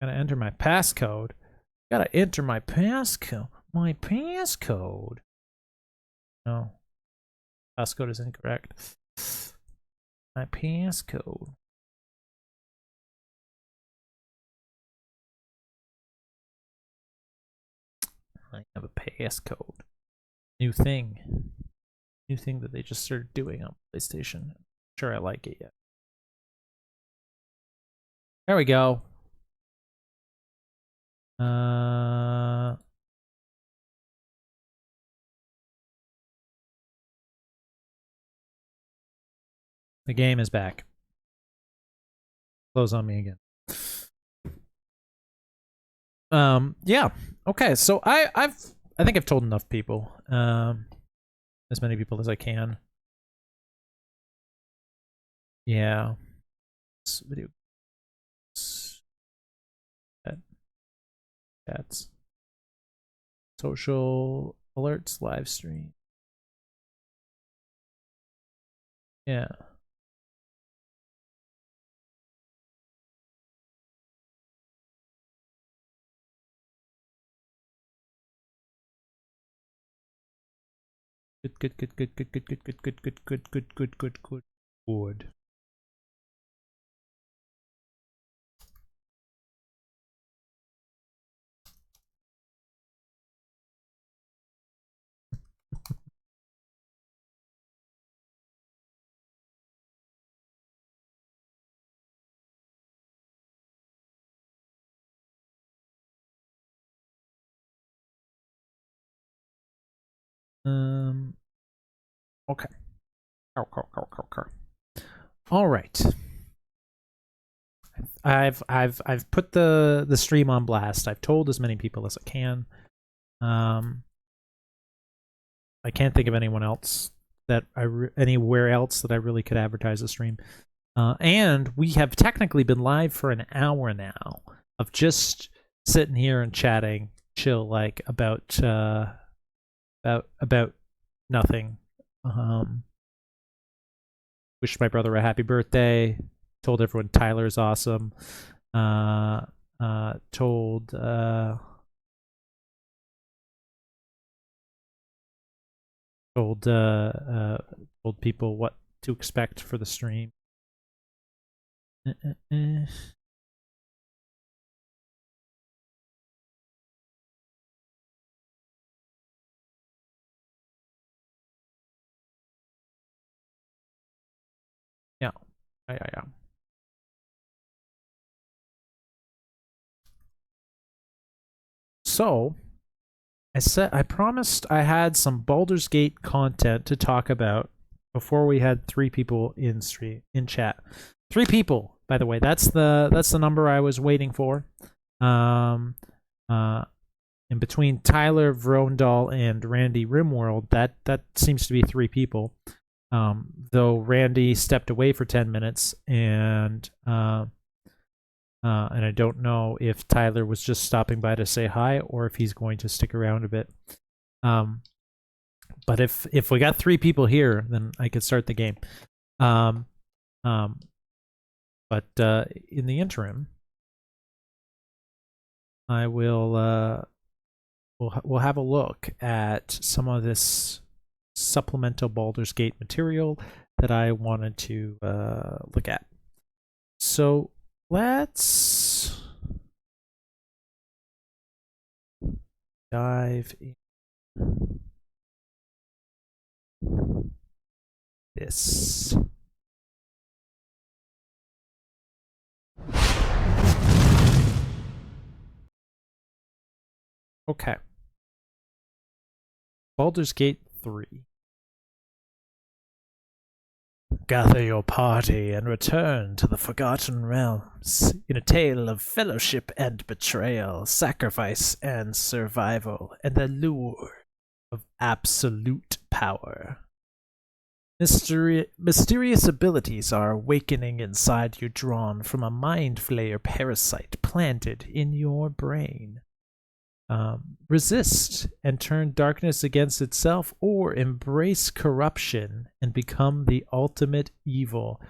Gotta enter my passcode. Gotta enter my passcode. My passcode. No. Passcode is incorrect. My passcode. I have a passcode. New thing. New thing that they just started doing on PlayStation. I'm sure I like it yet. There we go. The game is back. Close on me again. Yeah. Okay, so I think I've told enough people. As many people as I can. Yeah. This video. Chats. Social alerts, live stream. Yeah. Good. Okay. All right. I've put the stream on blast. I've told as many people as I can. I can't think of anyone else that anywhere else that I really could advertise the stream. And we have technically been live for an hour now of just sitting here and chatting, chill, like about nothing. Wished my brother a happy birthday. Told everyone Tyler is awesome. Told people what to expect for the stream. Yeah. So, I promised I had some Baldur's Gate content to talk about before we had 3 people in chat. 3 people, by the way. That's the number I was waiting for. In between Tyler Vrondal and Randy Rimworld, that seems to be 3 people. Though Randy stepped away for 10 minutes and And I don't know if Tyler was just stopping by to say hi or if he's going to stick around a bit. But if we got 3 people here, then I could start the game. But in the interim, I will we'll have a look at some of this supplemental Baldur's Gate material that I wanted to look at. So let's dive in. This. Okay. Baldur's Gate 3. Gather your party and return to the Forgotten Realms in a tale of fellowship and betrayal, sacrifice and survival, and the lure of absolute power. Mysterious abilities are awakening inside you, drawn from a mind flayer parasite planted in your brain. Resist and turn darkness against itself, or embrace corruption and become the ultimate evil.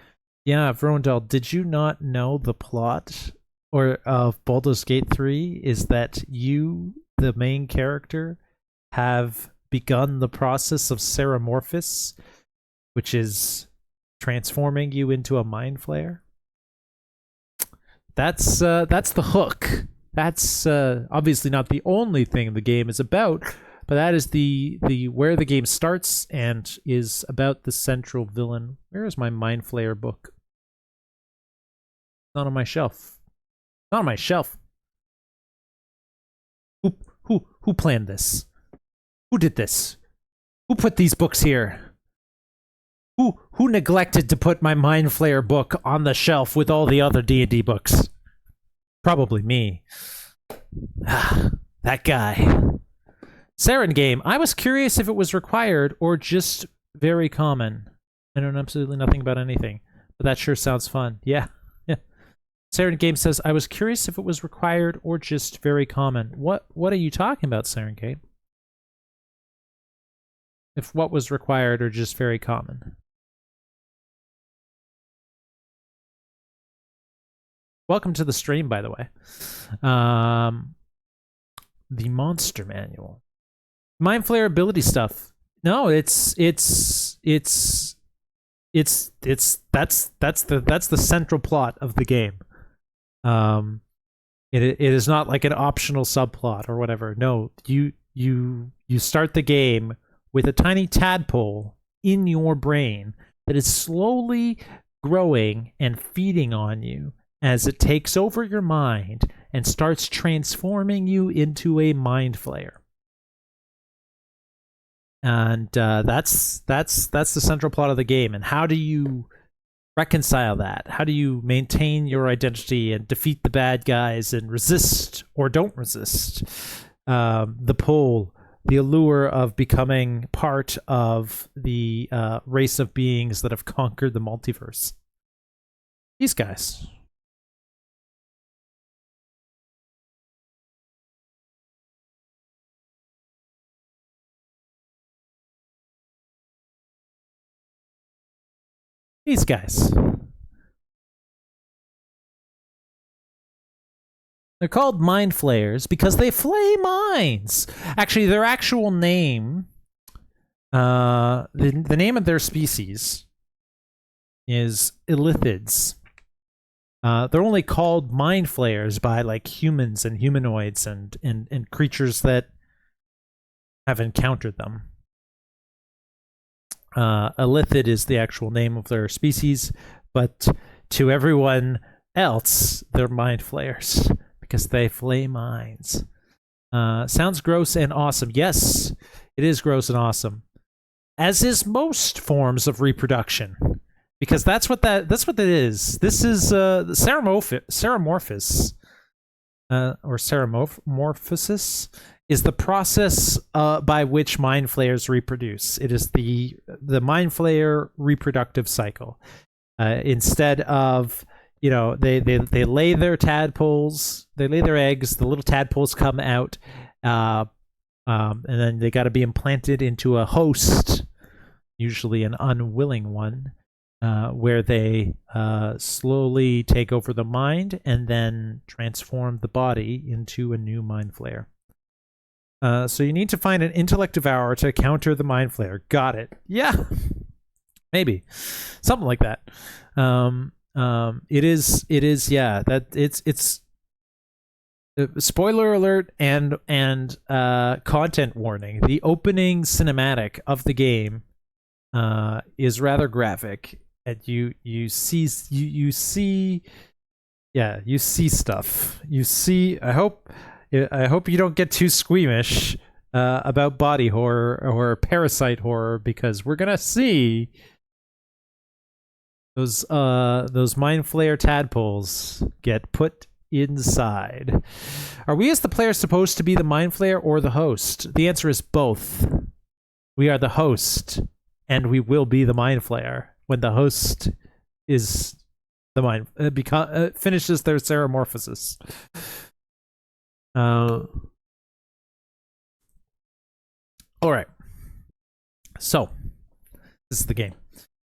Yeah, Vrondal, did you not know the plot of Baldur's Gate 3 is that you, the main character, have begun the process of Ceramorphous, which is transforming you into a mind flayer? That's the hook. That's obviously not the only thing the game is about, but that is the where the game starts and is about the central villain. Where is my Mind Flayer book? Not on my shelf. Not on my shelf. Who planned this? Who did this? Who put these books here? Who neglected to put my Mind Flayer book on the shelf with all the other D&D books? Probably me. That guy. Saren game. I was curious if it was required or just very common. I know absolutely nothing about anything, but that sure sounds fun. Yeah. Saren game says, I was curious if it was required or just very common. What are you talking about, Saren game? If what was required or just very common? Welcome to the stream, by the way. The monster manual. Mind Flayer ability stuff. No, that's the central plot of the game. It is not like an optional subplot or whatever. No, you start the game with a tiny tadpole in your brain that is slowly growing and feeding on you as it takes over your mind and starts transforming you into a mind flayer. And that's the central plot of the game. And how do you reconcile that? How do you maintain your identity and defeat the bad guys and resist or don't resist the pull, the allure of becoming part of the race of beings that have conquered the multiverse? These guys. These guys. They're called mind flayers because they flay minds. Actually, their actual name, the name of their species is illithids. They're only called mind flayers by like humans and humanoids and creatures that have encountered them. Illithid is the actual name of their species, but to everyone else, they're mind flayers because they flay minds. Sounds gross and awesome. Yes, it is gross and awesome, as is most forms of reproduction, because that's what that is. This is Ceramorphous, or Ceramorphosis, is the process by which mind flayers reproduce. It is the mind flayer reproductive cycle. Instead of they lay their tadpoles, they lay their eggs, the little tadpoles come out, and then they got to be implanted into a host, usually an unwilling one, where they slowly take over the mind and then transform the body into a new mind flayer. So you need to find an intellect devour to counter the mind flayer. Got it. Yeah. Maybe. Something like that. It is, yeah. That it's spoiler alert and content warning. The opening cinematic of the game is rather graphic, and you see stuff. You see. I hope you don't get too squeamish about body horror or parasite horror, because we're gonna see those mind flayer tadpoles get put inside. Are we as the player supposed to be the mind flayer or the host? The answer is both. We are the host, and we will be the mind flayer when the host is the mind finishes their ceremorphosis. All right. So this is the game.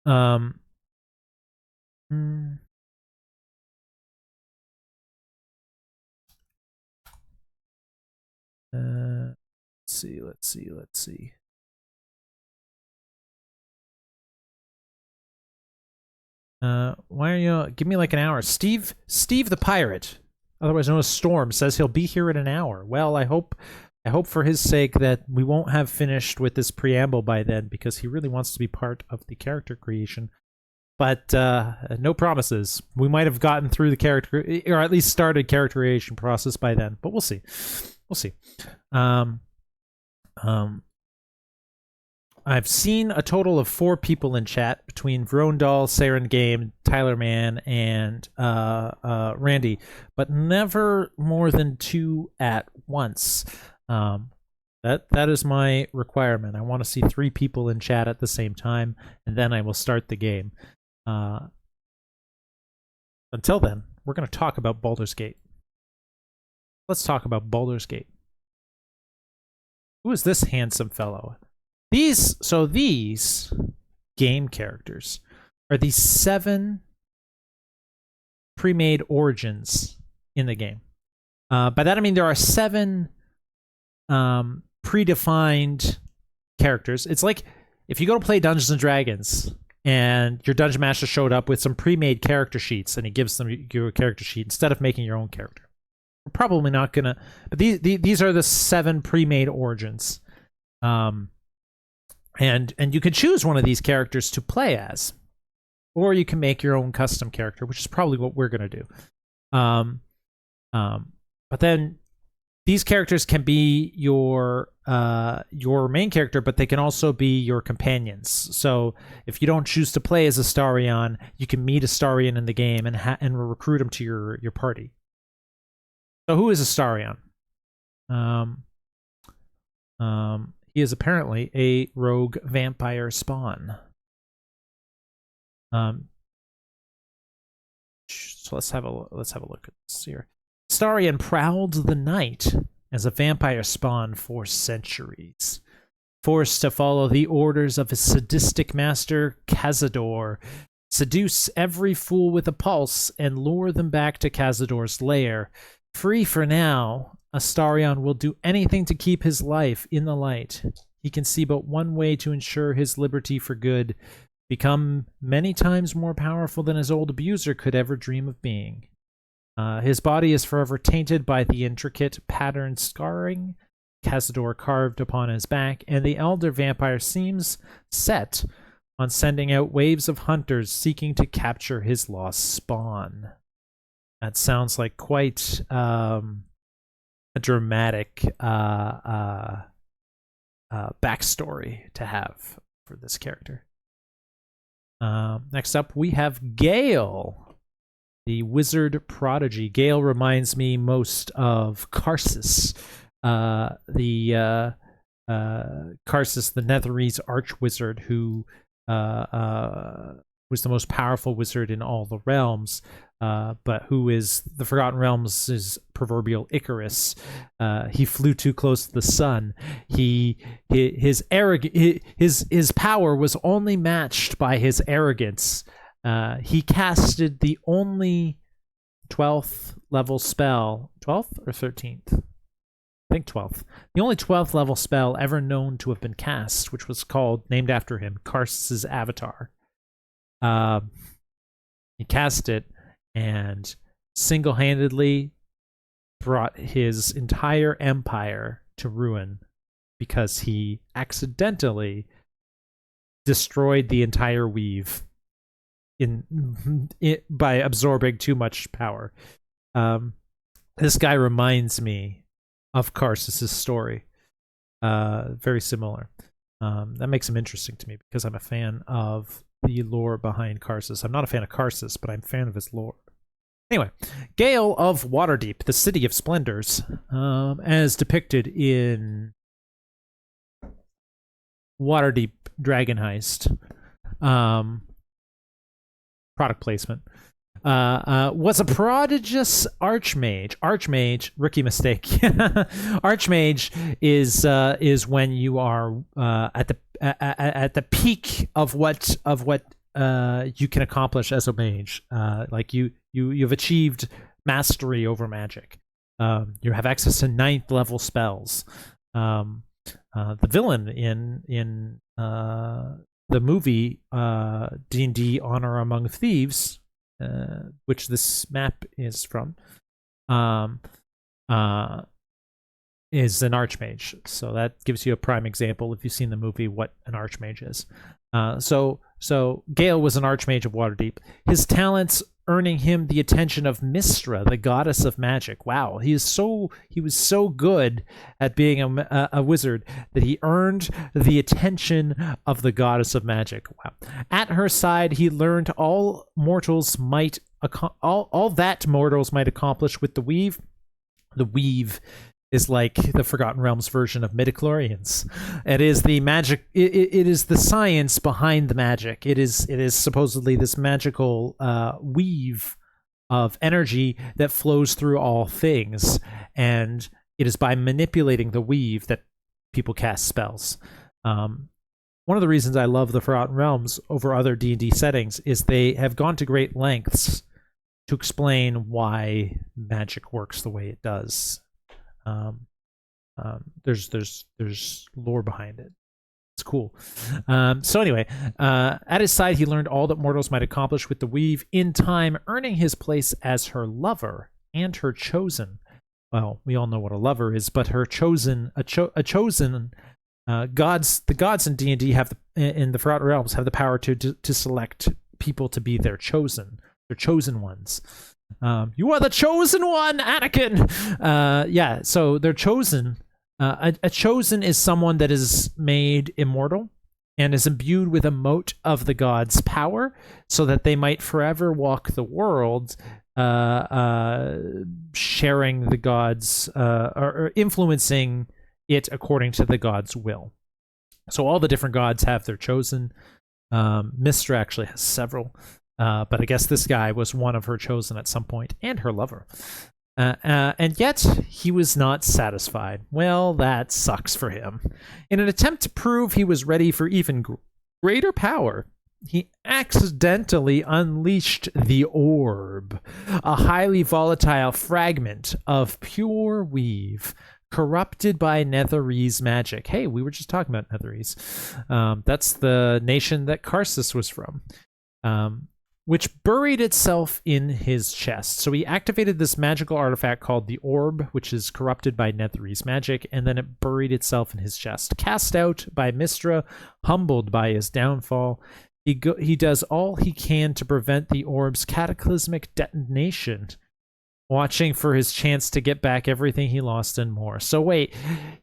Let's see. Why are you? Give me like an hour. Steve the pirate, otherwise known as Storm, says he'll be here in an hour. Well, I hope for his sake that we won't have finished with this preamble by then, because he really wants to be part of the character creation. But no promises. We might have gotten through the character, or at least started character creation process by then. But we'll see. I've seen a total of 4 people in chat between Vrondal, Saren Game, Tyler Mann, and Randy, but never more than 2 at once. That is my requirement. I want to see 3 people in chat at the same time, and then I will start the game. Until then, we're going to talk about Baldur's Gate. Let's talk about Baldur's Gate. Who is this handsome fellow? These game characters are the 7 pre-made origins in the game. By that I mean there are 7 predefined characters. It's like if you go to play Dungeons and Dragons and your dungeon master showed up with some pre-made character sheets, and he gives you a character sheet instead of making your own character. We're probably not gonna, but these are the 7 pre-made origins. And you can choose one of these characters to play as, or you can make your own custom character, which is probably what we're gonna do. But then these characters can be your main character, but they can also be your companions. So if you don't choose to play as Astarion, you can meet Astarion in the game and recruit him to your party. So who is Astarion? He is apparently a rogue vampire spawn. So let's have a look at this here. Astarion prowled the night as a vampire spawn for centuries, forced to follow the orders of his sadistic master Cazador, seduce every fool with a pulse, and lure them back to Cazador's lair. Free for now, Astarion will do anything to keep his life in the light. He can see but one way to ensure his liberty for good, become many times more powerful than his old abuser could ever dream of being. His body is forever tainted by the intricate patterned scarring Cazador carved upon his back, and the elder vampire seems set on sending out waves of hunters seeking to capture his lost spawn. That sounds like quite a dramatic backstory to have for this character. Next up, we have Gale, the wizard prodigy. Gale reminds me most of Karsus, Karsus, the Netherese archwizard who was the most powerful wizard in all the realms, but who is the Forgotten Realms' proverbial Icarus. He flew too close to the sun. His power was only matched by his arrogance. He casted the only 12th level spell, 12th or 13th? I think 12th. The only 12th level spell ever known to have been cast, which was named after him, Karsus' avatar. He cast it and single-handedly brought his entire empire to ruin because he accidentally destroyed the entire weave by absorbing too much power. This guy reminds me of Karsus' story. Very similar. That makes him interesting to me because I'm a fan of the lore behind Karsus. I'm not a fan of Karsus, but I'm a fan of his lore. Anyway, Gale of Waterdeep, the City of Splendors, as depicted in Waterdeep Dragon Heist. Product placement. Was a prodigious archmage, rookie mistake. Archmage is when you are at the peak of what you can accomplish as a mage. Like you've achieved mastery over magic. You have access to 9th level spells. The villain in the movie D&D Honor Among Thieves, which this map is from, is an archmage. So that gives you a prime example, if you've seen the movie, what an archmage is. So Gale was an archmage of Waterdeep. His talents earning him the attention of Mystra, the goddess of magic. Wow, he was so good at being a wizard that he earned the attention of the goddess of magic. Wow. At her side, he learned all that mortals might accomplish with the weave. The weave is like the Forgotten Realms version of midichlorians. It is the magic. It is the science behind the magic. It is supposedly this magical weave of energy that flows through all things, and it is by manipulating the weave that people cast spells. One of the reasons I love the Forgotten Realms over other D&D settings is they have gone to great lengths to explain why magic works the way it does. There's lore behind it. It's cool. So anyway, at his side, he learned all that mortals might accomplish with the weave, in time earning his place as her lover and her chosen. Well, we all know what a lover is, but her chosen, a chosen. The gods in D&D in the Forgotten Realms have the power to select people to be their chosen ones. You are the chosen one, Anakin. Yeah, so they're chosen. A chosen is someone that is made immortal and is imbued with a mote of the gods' power, so that they might forever walk the world, sharing the gods or influencing it according to the gods' will. So all the different gods have their chosen. Mystra actually has several. But I guess this guy was one of her chosen at some point, and her lover. And yet, he was not satisfied. Well, that sucks for him. In an attempt to prove he was ready for even greater power, he accidentally unleashed the orb, a highly volatile fragment of pure weave, corrupted by Netherese magic. Hey, we were just talking about Netherese. That's the nation that Karsus was from. Which buried itself in his chest. So he activated this magical artifact called the Orb, which is corrupted by Netherese magic, and then it buried itself in his chest. Cast out by Mystra, humbled by his downfall, he does all he can to prevent the Orb's cataclysmic detonation, watching for his chance to get back everything he lost and more. So wait,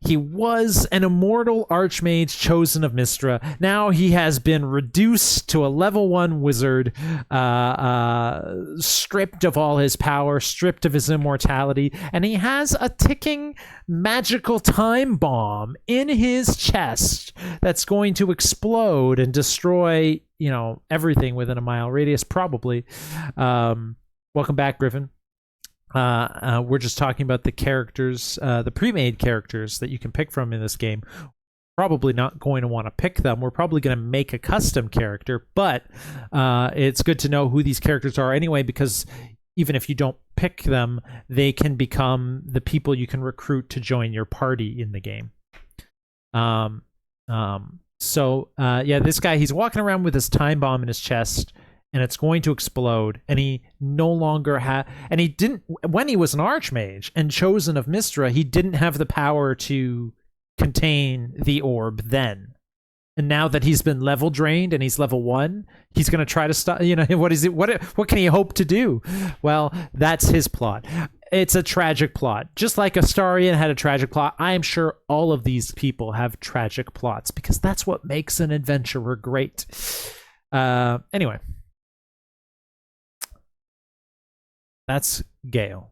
he was an immortal archmage chosen of Mystra. Now he has been reduced to a level 1 wizard, stripped of all his power, stripped of his immortality, and he has a ticking magical time bomb in his chest that's going to explode and destroy everything within a mile radius, probably. Welcome back, Griffin. We're just talking about the characters, the pre-made characters that you can pick from in this game. Probably not going to want to pick them. We're probably going to make a custom character, but it's good to know who these characters are anyway, because even if you don't pick them, they can become the people you can recruit to join your party in the game. This guy, he's walking around with his time bomb in his chest, and it's going to explode, and he no longer and he didn't, when he was an archmage and chosen of Mystra, he didn't have the power to contain the orb then. And now that he's been level drained and he's level 1, he's going to try to stop, what can he hope to do? Well, that's his plot. It's a tragic plot. Just like Astarion had a tragic plot, I am sure all of these people have tragic plots, because that's what makes an adventurer great. Anyway. That's Gale.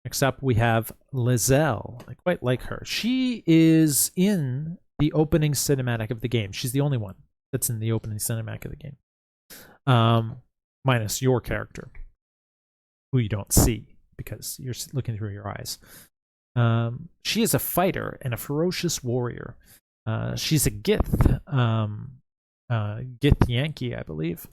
Next up, we have Lizelle. I quite like her. She is in the opening cinematic of the game. She's the only one that's in the opening cinematic of the game. Minus your character, who you don't see because you're looking through your eyes. She is a fighter and a ferocious warrior. She's a Gith. Gith Yankee, I believe.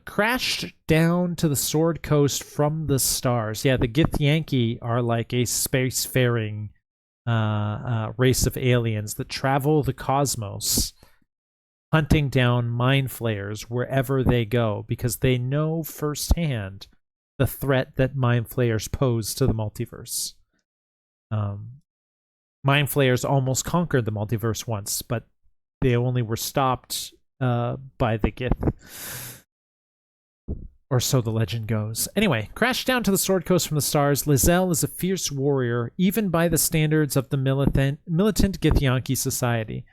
Crashed down to the Sword Coast from the stars. Yeah, the Gith Yankee are like a spacefaring race of aliens that travel the cosmos, hunting down mind flayers wherever they go, because they know firsthand the threat that mind flayers pose to the multiverse. Mind flayers almost conquered the multiverse once, but they only were stopped by the Gith. Or so the legend goes. Anyway, crashed down to the Sword Coast from the stars, Lizelle is a fierce warrior, even by the standards of the militant Githyanki society.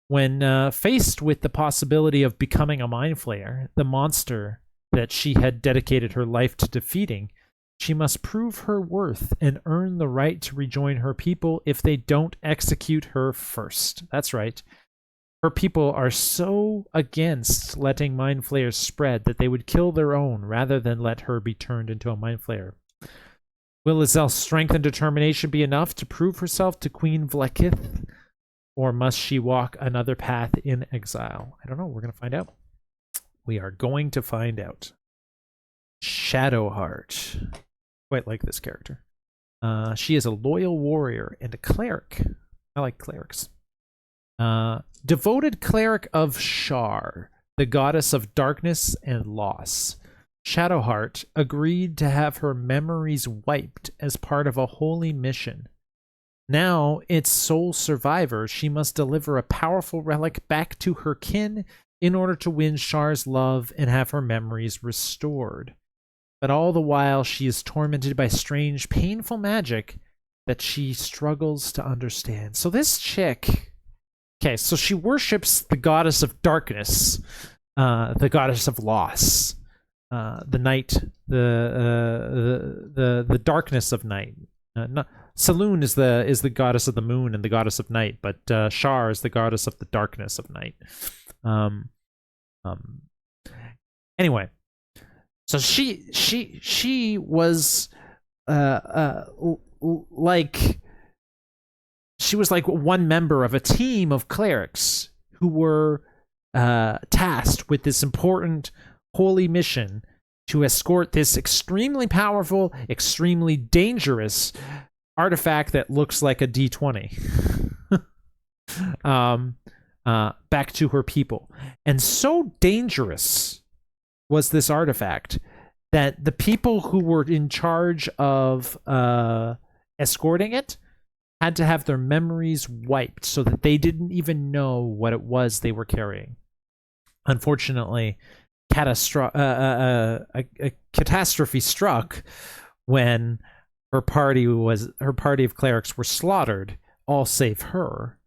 When faced with the possibility of becoming a mind flayer, the monster that she had dedicated her life to defeating, she must prove her worth and earn the right to rejoin her people if they don't execute her first. That's right. Her people are so against letting mind flayers spread that they would kill their own rather than let her be turned into a mind flayer. Will Lizelle's strength and determination be enough to prove herself to Queen Vlekith, or must she walk another path in exile? I don't know. We're going to find out. We are going to find out. Shadowheart. Quite like this character. She is a loyal warrior and a cleric. I like clerics. Devoted cleric of Shar, the goddess of darkness and loss. Shadowheart agreed to have her memories wiped as part of a holy mission. Now, its sole survivor, she must deliver a powerful relic back to her kin in order to win Shar's love and have her memories restored. But all the while, she is tormented by strange, painful magic that she struggles to understand. So this chick... Okay, so she worships the goddess of darkness, the goddess of loss, the night, the darkness of night. Saloon is the goddess of the moon and the goddess of night, but Shar is the goddess of the darkness of night. Anyway, so she was like. She was like one member of a team of clerics who were tasked with this important holy mission to escort this extremely powerful, extremely dangerous artifact that looks like a D20 back to her people. And so dangerous was this artifact that the people who were in charge of escorting it had to have their memories wiped so that they didn't even know what it was they were carrying. Unfortunately, a catastrophe struck when her party of clerics were slaughtered, all save her.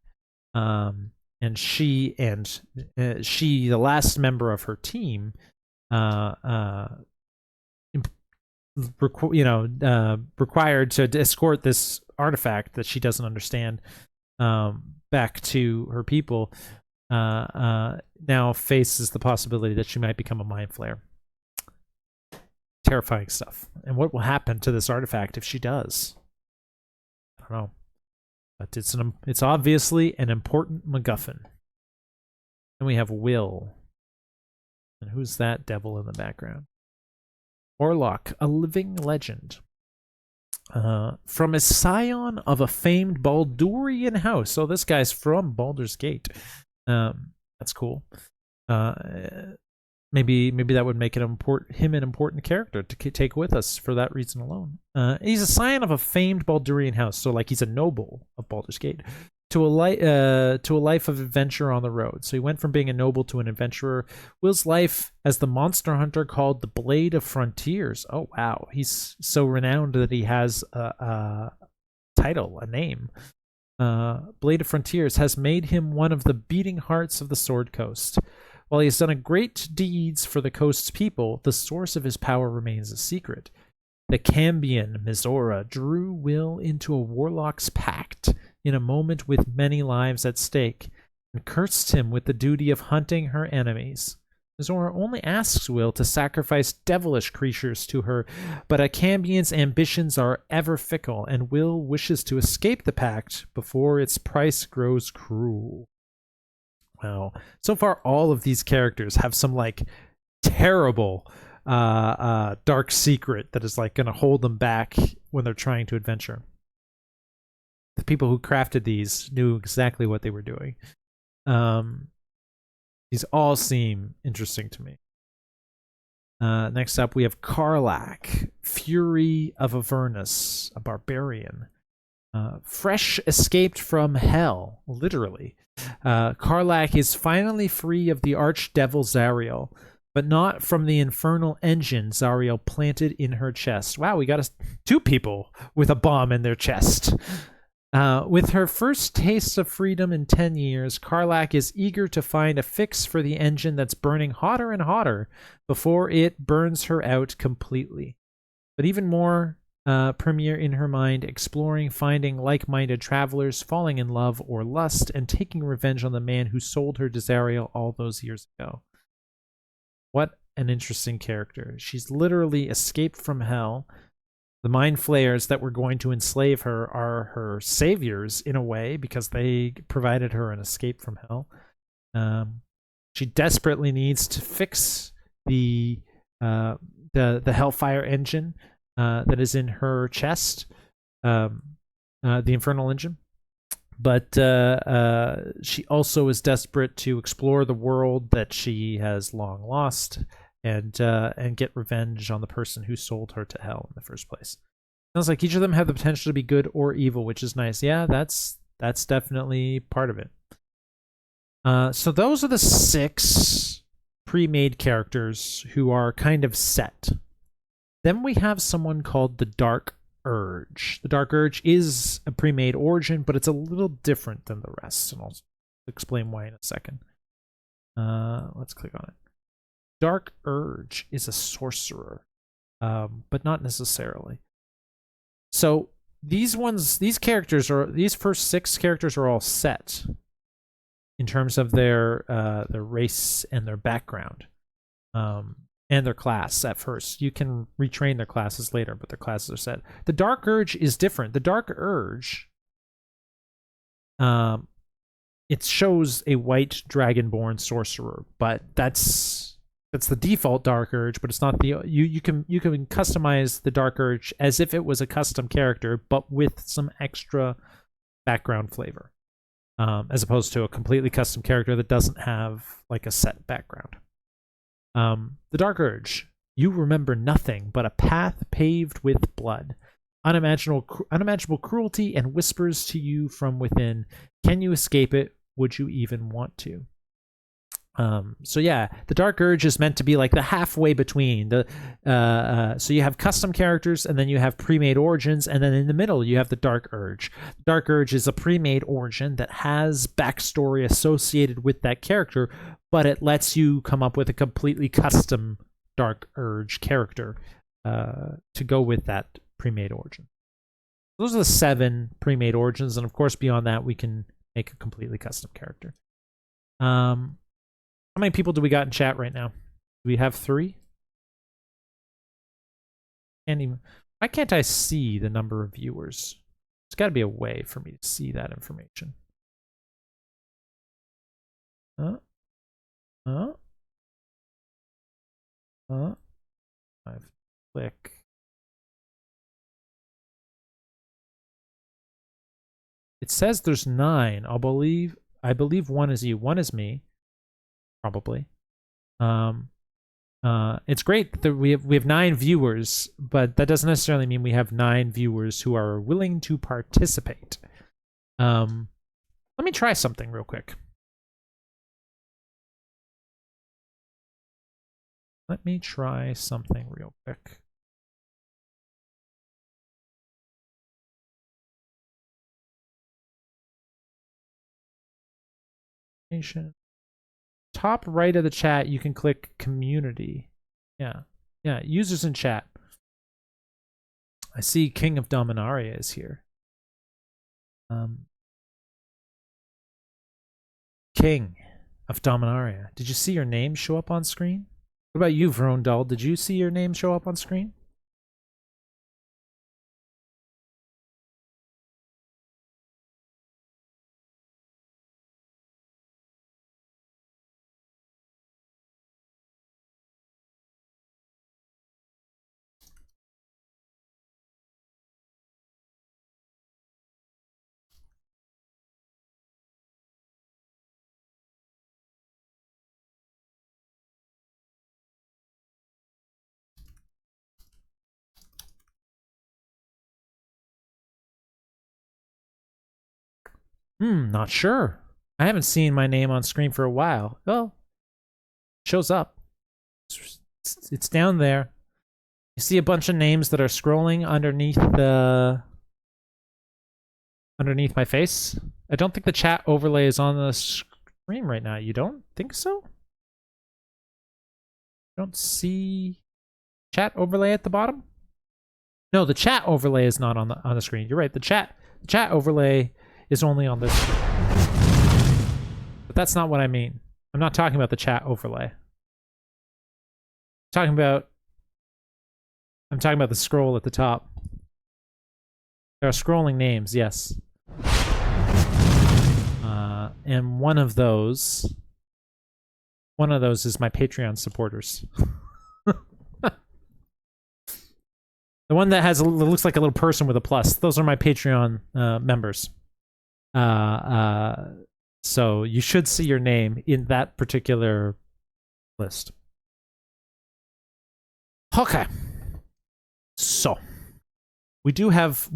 And she, the last member of her team, required to escort this artifact that she doesn't understand back to her people. now faces the possibility that she might become a mind flayer. Terrifying stuff. And what will happen to this artifact if she does? I don't know. But it's obviously an important MacGuffin. Then we have Will. And who's that devil in the background? Orlok, a living legend. From a scion of a famed Baldurian house. So this guy's from Baldur's Gate. That's cool. Maybe that would make him an important character to take with us for that reason alone. He's a scion of a famed Baldurian house, so like he's a noble of Baldur's Gate, to a life of adventure on the road. So he went from being a noble to an adventurer. Will's life as the monster hunter called the Blade of Frontiers. Oh wow, he's so renowned that he has a title, a name. Blade of Frontiers has made him one of the beating hearts of the Sword Coast. While he has done great deeds for the coast's people, the source of his power remains a secret. The Cambion Mizora drew Will into a warlock's pact in a moment with many lives at stake, and cursed him with the duty of hunting her enemies. Mizora only asks Will to sacrifice devilish creatures to her, but a Cambion's ambitions are ever fickle, and Will wishes to escape the pact before its price grows cruel. Wow. So far, all of these characters have some like terrible dark secret that is like going to hold them back when they're trying to adventure. The people who crafted these knew exactly what they were doing. These all seem interesting to me. Next up, we have Karlach, Fury of Avernus, a barbarian. Fresh escaped from hell, literally. Karlach is finally free of the archdevil Zariel, but not from the infernal engine Zariel planted in her chest. Wow, we got two people with a bomb in their chest. With her first taste of freedom in 10 years, Karlach is eager to find a fix for the engine that's burning hotter and hotter before it burns her out completely. But even more premiere in her mind, exploring, finding like-minded travelers, falling in love or lust, and taking revenge on the man who sold her to Zariel all those years ago. What an interesting character. She's literally escaped from hell. The mind flayers that were going to enslave her are her saviors in a way because they provided her an escape from hell. She desperately needs to fix the Hellfire engine that is in her chest, the Infernal engine. But she also is desperate to explore the world that she has long lost and get revenge on the person who sold her to hell in the first place. Sounds like each of them have the potential to be good or evil, which is nice. Yeah, that's definitely part of it. So those are the 6 pre-made characters who are kind of set. Then we have someone called the Dark Urge. The Dark Urge is a pre-made origin, but it's a little different than the rest, and I'll explain why in a second. Let's click on it. Dark Urge is a sorcerer, but not necessarily. So these first 6 characters are all set in terms of their race and their background, and their class at first. You can retrain their classes later, but their classes are set. The Dark Urge is different. The Dark Urge, it shows a white dragonborn sorcerer, but that's the default Dark Urge, but it's not the you can customize the Dark Urge as if it was a custom character, but with some extra background flavor, as opposed to a completely custom character that doesn't have like a set background. The Dark Urge. You remember nothing but a path paved with blood, unimaginable cruelty, and whispers to you from within. Can you escape it? Would you even want to? So yeah, the Dark Urge is meant to be like the halfway between the so you have custom characters, and then you have pre-made origins, and then in the middle you have the Dark Urge. The Dark Urge is a pre-made origin that has backstory associated with that character, but it lets you come up with a completely custom Dark Urge character to go with that pre-made origin. Those are the 7 pre-made origins, and of course beyond that we can make a completely custom character. How many people do we got in chat right now? Do we have 3? Can't even. Why can't I see the number of viewers? There's got to be a way for me to see that information. I click. It says there's 9. I believe 1 is you. 1 is me. Probably. It's great that we have 9 viewers, but that doesn't necessarily mean we have 9 viewers who are willing to participate. Let me try something real quick. Let me try something real quick. Top right of the chat, you can click community. Yeah, users in chat. I see King of Dominaria is here. King of Dominaria. Did you see your name show up on screen? What about you, Vrondal? Did you see your name show up on screen? Not sure. I haven't seen my name on screen for a while. Well, shows up. It's down there. You see a bunch of names that are scrolling underneath my face. I don't think the chat overlay is on the screen right now. You don't think so? Don't see chat overlay at the bottom? No, the chat overlay is not on the screen. You're right. The chat overlay is only on this screen. But that's not what I mean. I'm not talking about the chat overlay. I'm talking about the scroll at the top. There are scrolling names, yes. And one of those is my Patreon supporters. The one that looks like a little person with a plus. Those are my Patreon members. So you should see your name in that particular list. Okay. So we do have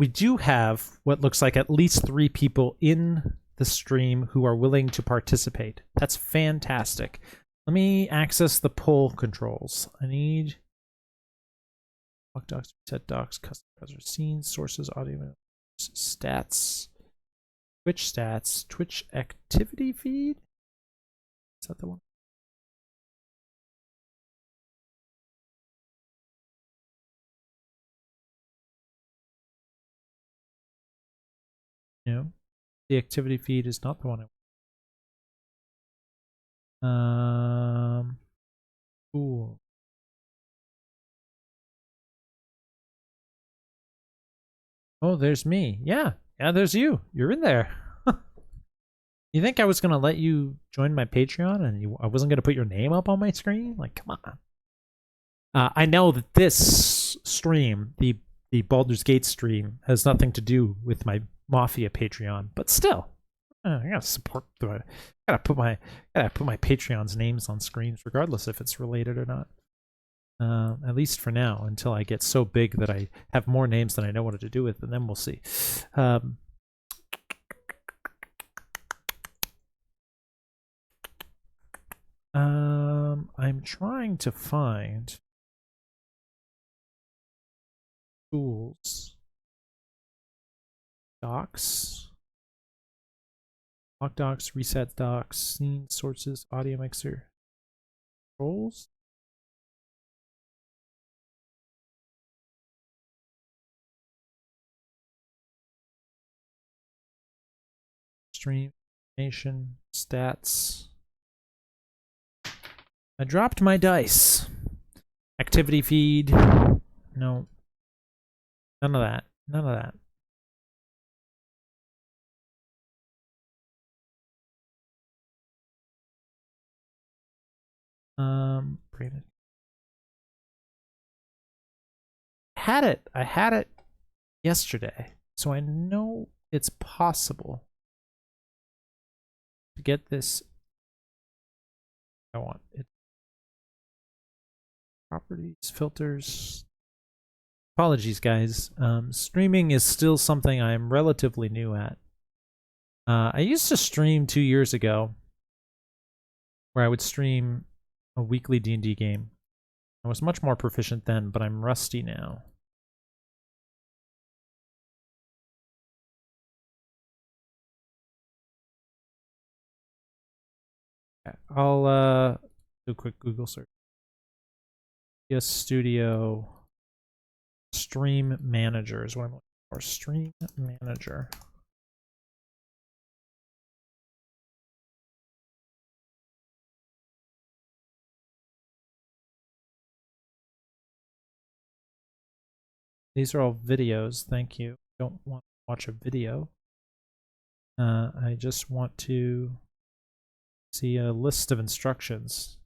what looks like at least 3 people in the stream who are willing to participate. That's fantastic. Let me access the poll controls. I need walk docs, set docs, custom browser scenes, sources, audio, stats, Twitch activity feed. Is that the one? No, the activity feed is not the one. Cool. Oh, there's me. Yeah, there's you. You're in there. You think I was gonna let you join my Patreon and I wasn't gonna put your name up on my screen? Like, come on. I know that this stream, the Baldur's Gate stream, has nothing to do with my Mafia Patreon, but still, I gotta support. Gotta put my Patreon's names on screens, regardless if it's related or not. At least for now, until I get so big that I have more names than I know what to do with, and then we'll see. I'm trying to find tools, docs, lock docs, reset docs, scene sources, audio mixer, controls. Stream information, stats. I dropped my dice. Activity feed. No. None of that. None of that. Brandon. I had it yesterday, so I know it's possible to get this. I want it. Properties, filters. Apologies, guys. Streaming is still something I'm relatively new at. I used to stream 2 years ago, where I would stream a weekly D&D game. I was much more proficient then, but I'm rusty now. I'll do a quick Google search. PS Studio Stream Manager is what I'm looking for. Stream Manager. These are all videos. Thank you. Don't want to watch a video. I just want to see a list of instructions.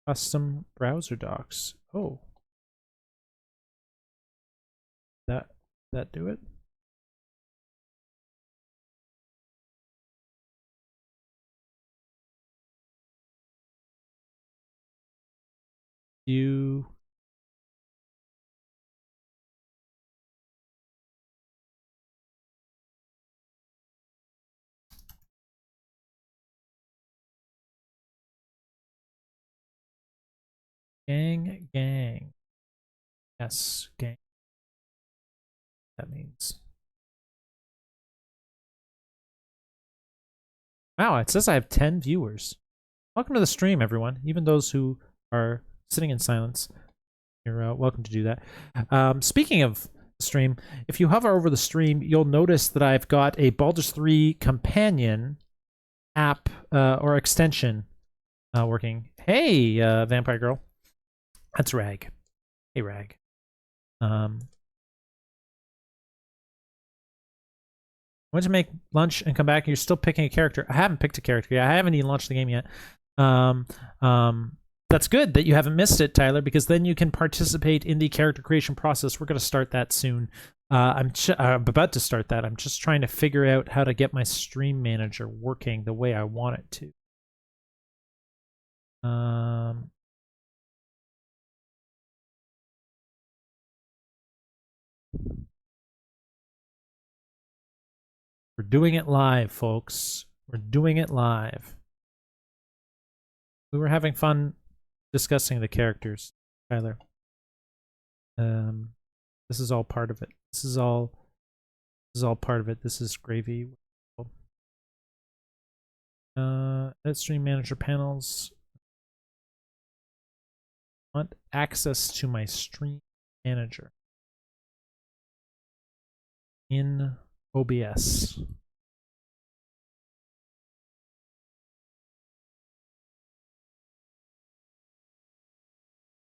Custom browser docs. Oh. That do it? You gang. Yes, gang. That means. Wow, it says I have 10 viewers. Welcome to the stream, everyone. Even those who are sitting in silence, you're welcome to do that. Speaking of stream, if you hover over the stream, you'll notice that I've got a Baldur's 3 companion app or extension working. Hey, Vampire Girl. That's Rag. Hey, Rag. Went to make lunch and come back, and you're still picking a character. I haven't picked a character yet. I haven't even launched the game yet. That's good that you haven't missed it, Tyler, because then you can participate in the character creation process. We're going to start that soon. I'm about to start that. I'm just trying to figure out how to get my stream manager working the way I want it to. We're doing it live, folks. We're doing it live. We were having fun discussing the characters, Tyler. This is all part of it. This is all part of it. This is gravy. Edit stream manager panels. I want access to my stream manager in OBS.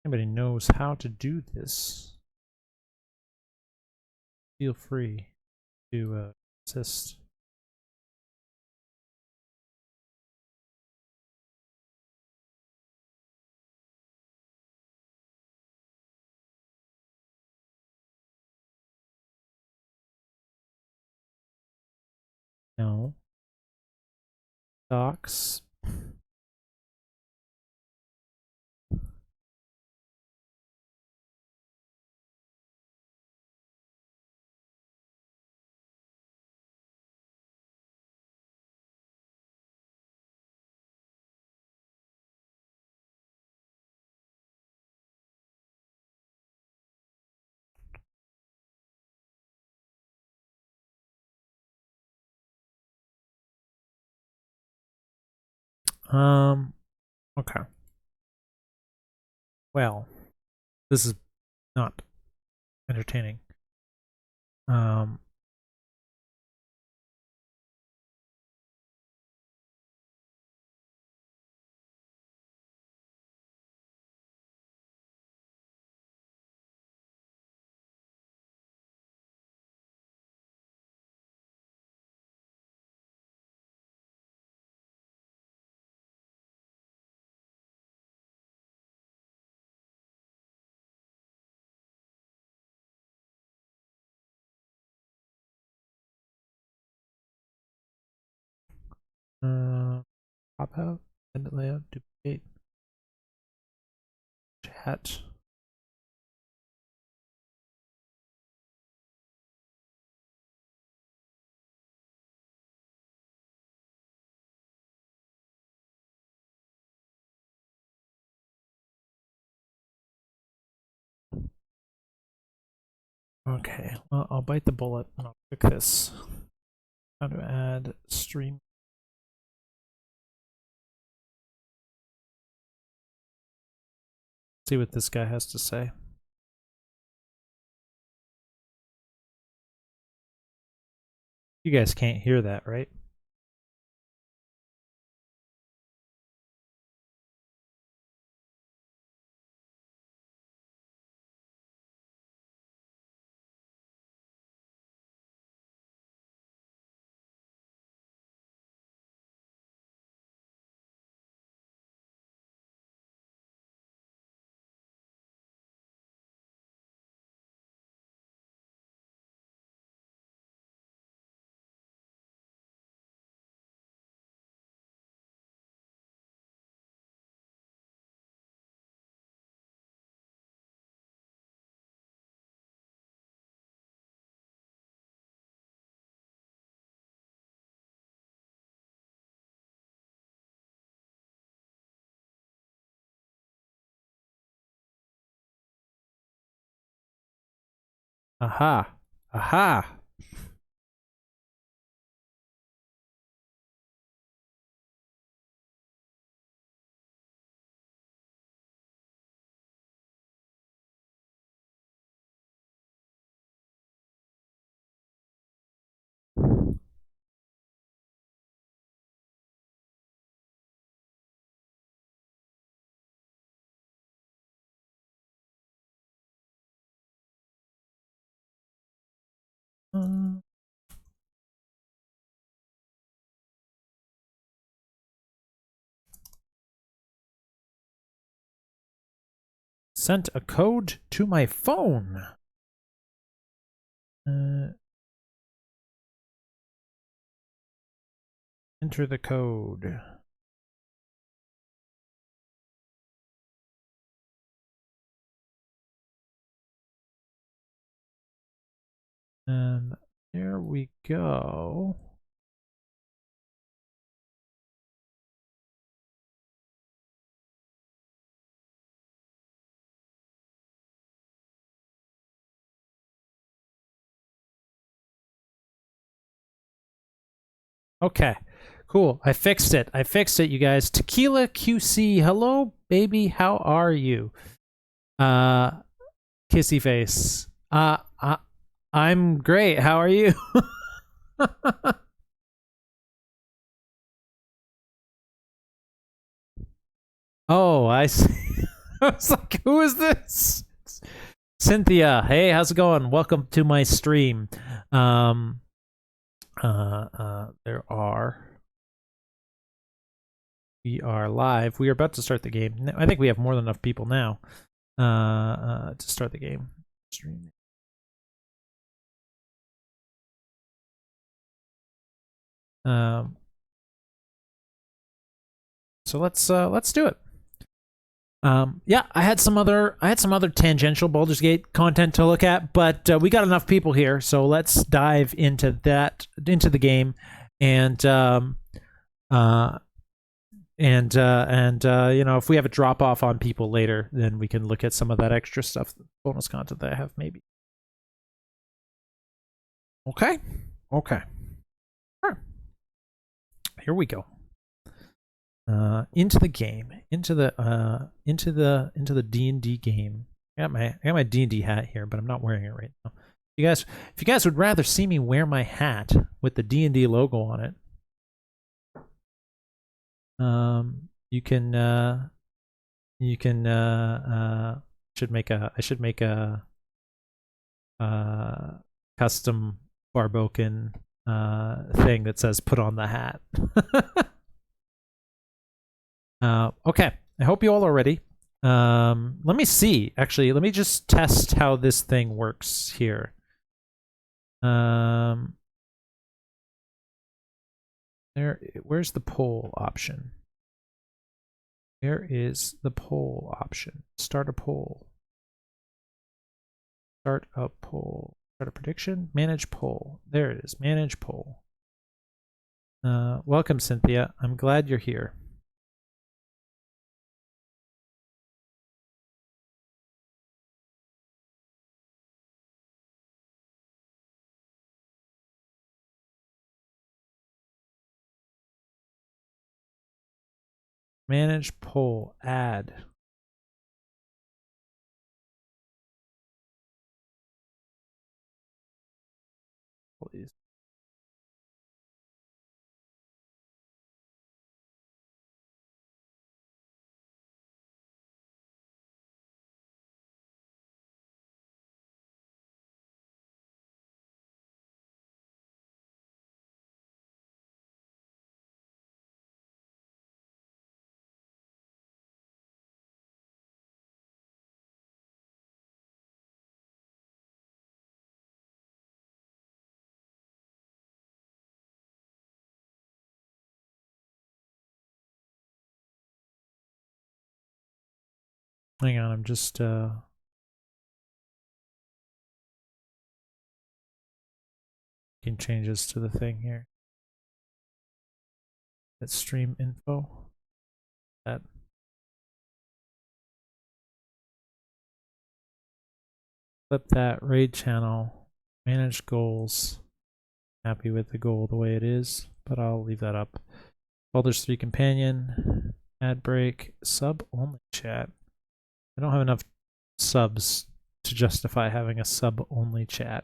Anybody knows how to do this, feel free to assist. No. Docs. Okay. Well, this is not entertaining. Pop out, edit layout, duplicate, chat. Okay, well, I'll bite the bullet and I'll click this. How to add stream. See what this guy has to say. You guys can't hear that, right? Aha. Aha. Sent a code to my phone. Enter the code. And there we go. Okay, cool. I fixed it. I fixed it, you guys. Tequila QC. Hello, baby. How are you? Kissy face. I'm great. How are you? Oh, I see. I was like, who is this? Cynthia. Hey, how's it going? Welcome to my stream. There are. We are live. We are about to start the game. I think we have more than enough people now to start the game. Stream. So let's do it. Yeah, I had some other tangential Baldur's Gate content to look at, but we got enough people here, so let's dive into the game, and you know, if we have a drop off on people later, then we can look at some of that extra stuff, bonus content that I have, maybe. Okay. Sure. Here we go. Into the game, into the D&D game. I got my D&D hat here, but I'm not wearing it right now. If you guys would rather see me wear my hat with the D&D logo on it, you can I should make a custom Barboken thing that says "put on the hat." Okay, I hope you all are ready. Let me see. Actually, let me just test how this thing works here. Where's the poll option? Where is the poll option? Start a poll. Start a poll. Start a prediction. Manage poll. There it is. Manage poll. Welcome, Cynthia. I'm glad you're here. Manage poll. Add. Please. Hang on, I'm just making changes to the thing here. That stream info. That. Flip that. Raid channel. Manage goals. Happy with the goal the way it is, but I'll leave that up. Baldur's 3 companion. Ad break. Sub only chat. I don't have enough subs to justify having a sub only chat.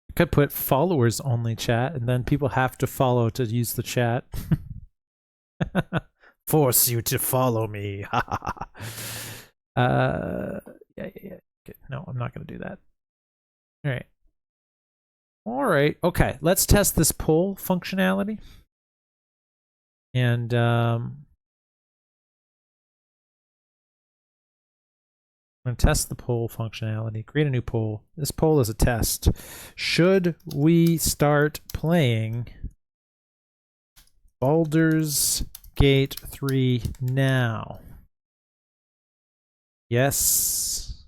I could put followers only chat, and then people have to follow to use the chat. Force you to follow me. Yeah. Okay. No, I'm not going to do that. All right. Okay. Let's test this poll functionality. And I'm going to test the poll functionality. Create a new poll. This poll is a test. Should we start playing Baldur's Gate 3 now? Yes.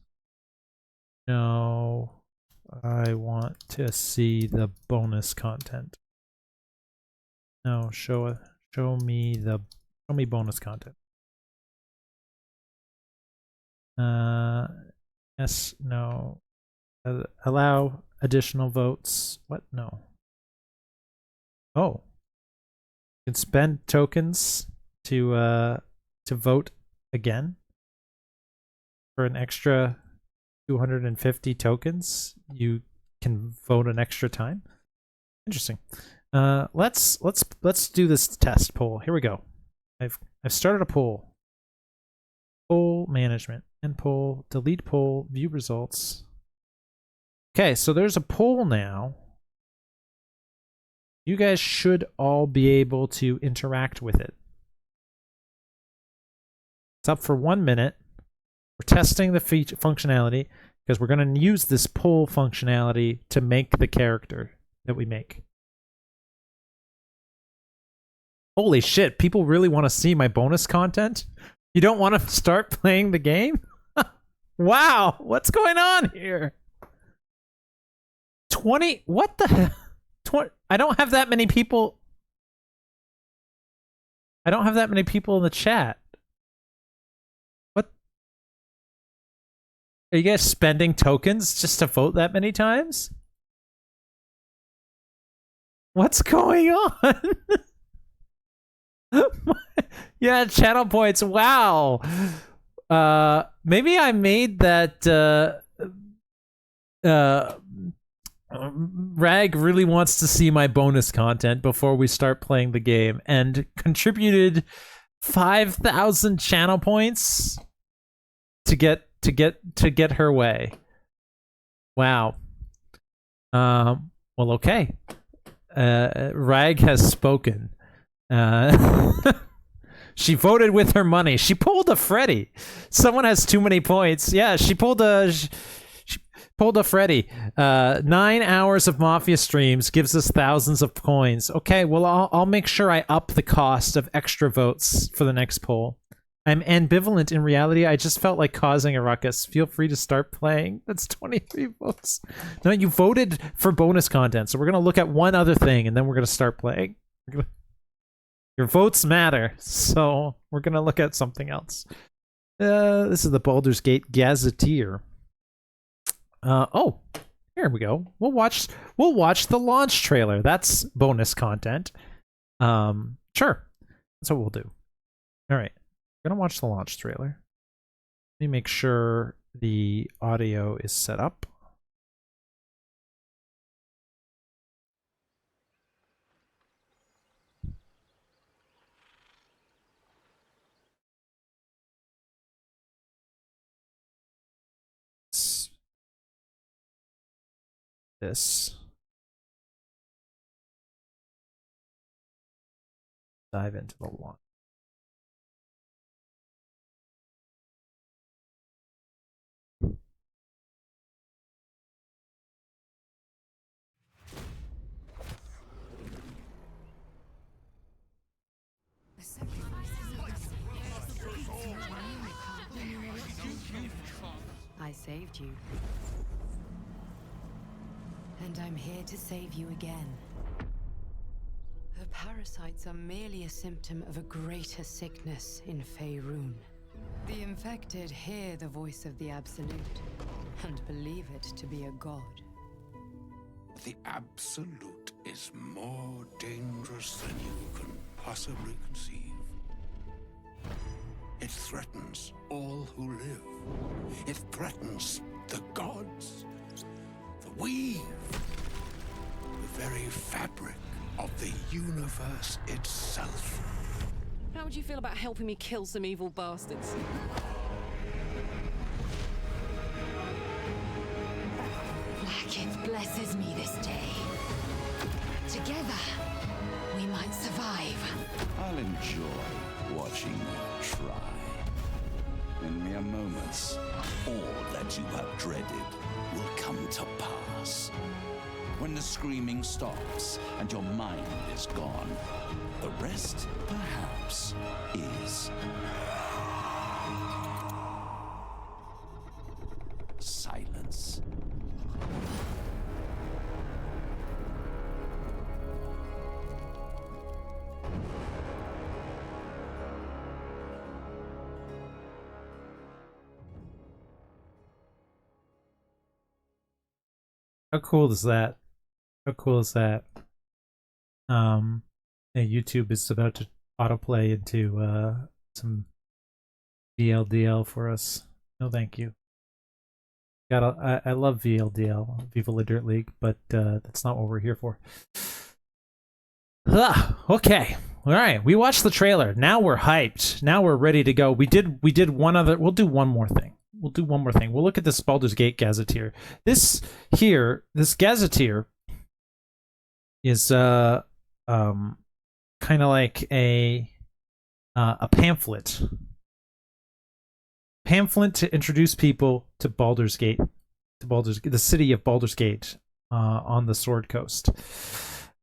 No. I want to see the bonus content. No, show me bonus content. Yes, no. Allow additional votes. What? No. Oh. You can spend tokens to vote again for an extra 250 tokens. You can vote an extra time. Interesting. Let's do this test poll. Here we go. I've started a poll. Poll management, end poll, delete poll, view results. Okay, so there's a poll now. You guys should all be able to interact with it. It's up for 1 minute. We're testing the functionality because we're going to use this poll functionality to make the character that we make. Holy shit, people really want to see my bonus content? You don't want to start playing the game? Wow, what's going on here? 20, what the 20, I don't have that many people. I don't have that many people in the chat. What? Are you guys spending tokens just to vote that many times? What's going on? Yeah, channel points. Wow. Maybe I made that Rag really wants to see my bonus content before we start playing the game and contributed 5,000 channel points to get her way. Wow. Well, okay. Rag has spoken. She voted with her money. She pulled a Freddy. Someone has too many points. Yeah, she pulled a Freddy. 9 hours of Mafia streams gives us thousands of coins. Okay, well, I'll make sure I up the cost of extra votes for the next poll. I'm ambivalent in reality. I just felt like causing a ruckus. Feel free to start playing. That's 23 votes. No, you voted for bonus content, so we're going to look at one other thing, and then we're going to start playing. Your votes matter, so we're going to look at something else. This is the Baldur's Gate Gazetteer. Oh, here we go. We'll watch the launch trailer. That's bonus content. Sure. That's what we'll do. All right. We're gonna watch the launch trailer. Let me make sure the audio is set up. This. Dive into the launch. I saved you. And I'm here to save you again. The parasites are merely a symptom of a greater sickness in Faerun. The infected hear the voice of the Absolute and believe it to be a god. The Absolute is more dangerous than you can possibly conceive. It threatens all who live. It threatens the gods, the weave, the very fabric of the universe itself. How would you feel about helping me kill some evil bastards? Blackith blesses me this day. Together, we might survive. I'll enjoy watching you try. In mere moments, all that you have dreaded will come to pass. When the screaming stops and your mind is gone, the rest, perhaps, is silence. How cool is that? How cool is that? Yeah, YouTube is about to autoplay into some VLDL for us. No, thank you. I love VLDL, Viva La Dirt League, but that's not what we're here for. Okay. All right. We watched the trailer. Now we're hyped. Now we're ready to go. We did one other. We'll do one more thing. We'll do one more thing. We'll look at this Baldur's Gate Gazetteer. This Gazetteer is kind of like a pamphlet. Pamphlet to introduce people to Baldur's Gate, the city of Baldur's Gate on the Sword Coast.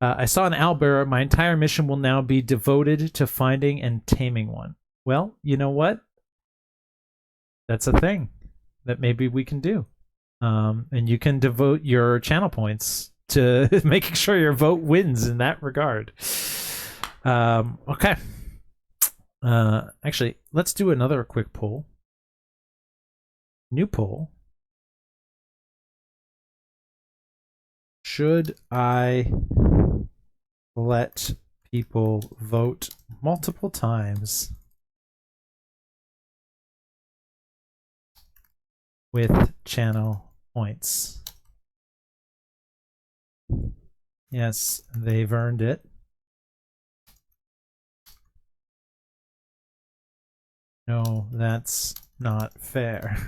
I saw an owlbearer. My entire mission will now be devoted to finding and taming one. Well, you know what? That's a thing that maybe we can do. And you can devote your channel points to making sure your vote wins in that regard. Okay. Actually, let's do another quick poll. New poll. Should I let people vote multiple times with channel points? Yes, they've earned it. No, that's not fair.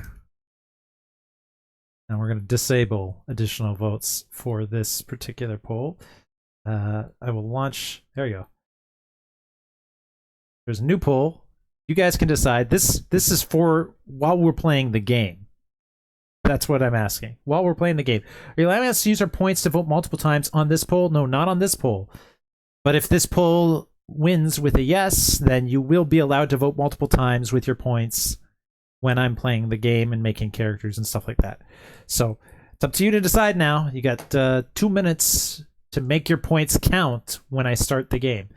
Now we're going to disable additional votes for this particular poll. I will launch. There you go. There's a new poll. You guys can decide. This is for while we're playing the game. That's what I'm asking. While we're playing the game. Are you allowing us to use our points to vote multiple times on this poll? No, not on this poll. But if this poll wins with a yes, then you will be allowed to vote multiple times with your points when I'm playing the game and making characters and stuff like that. So it's up to you to decide now. You got 2 minutes to make your points count when I start the game.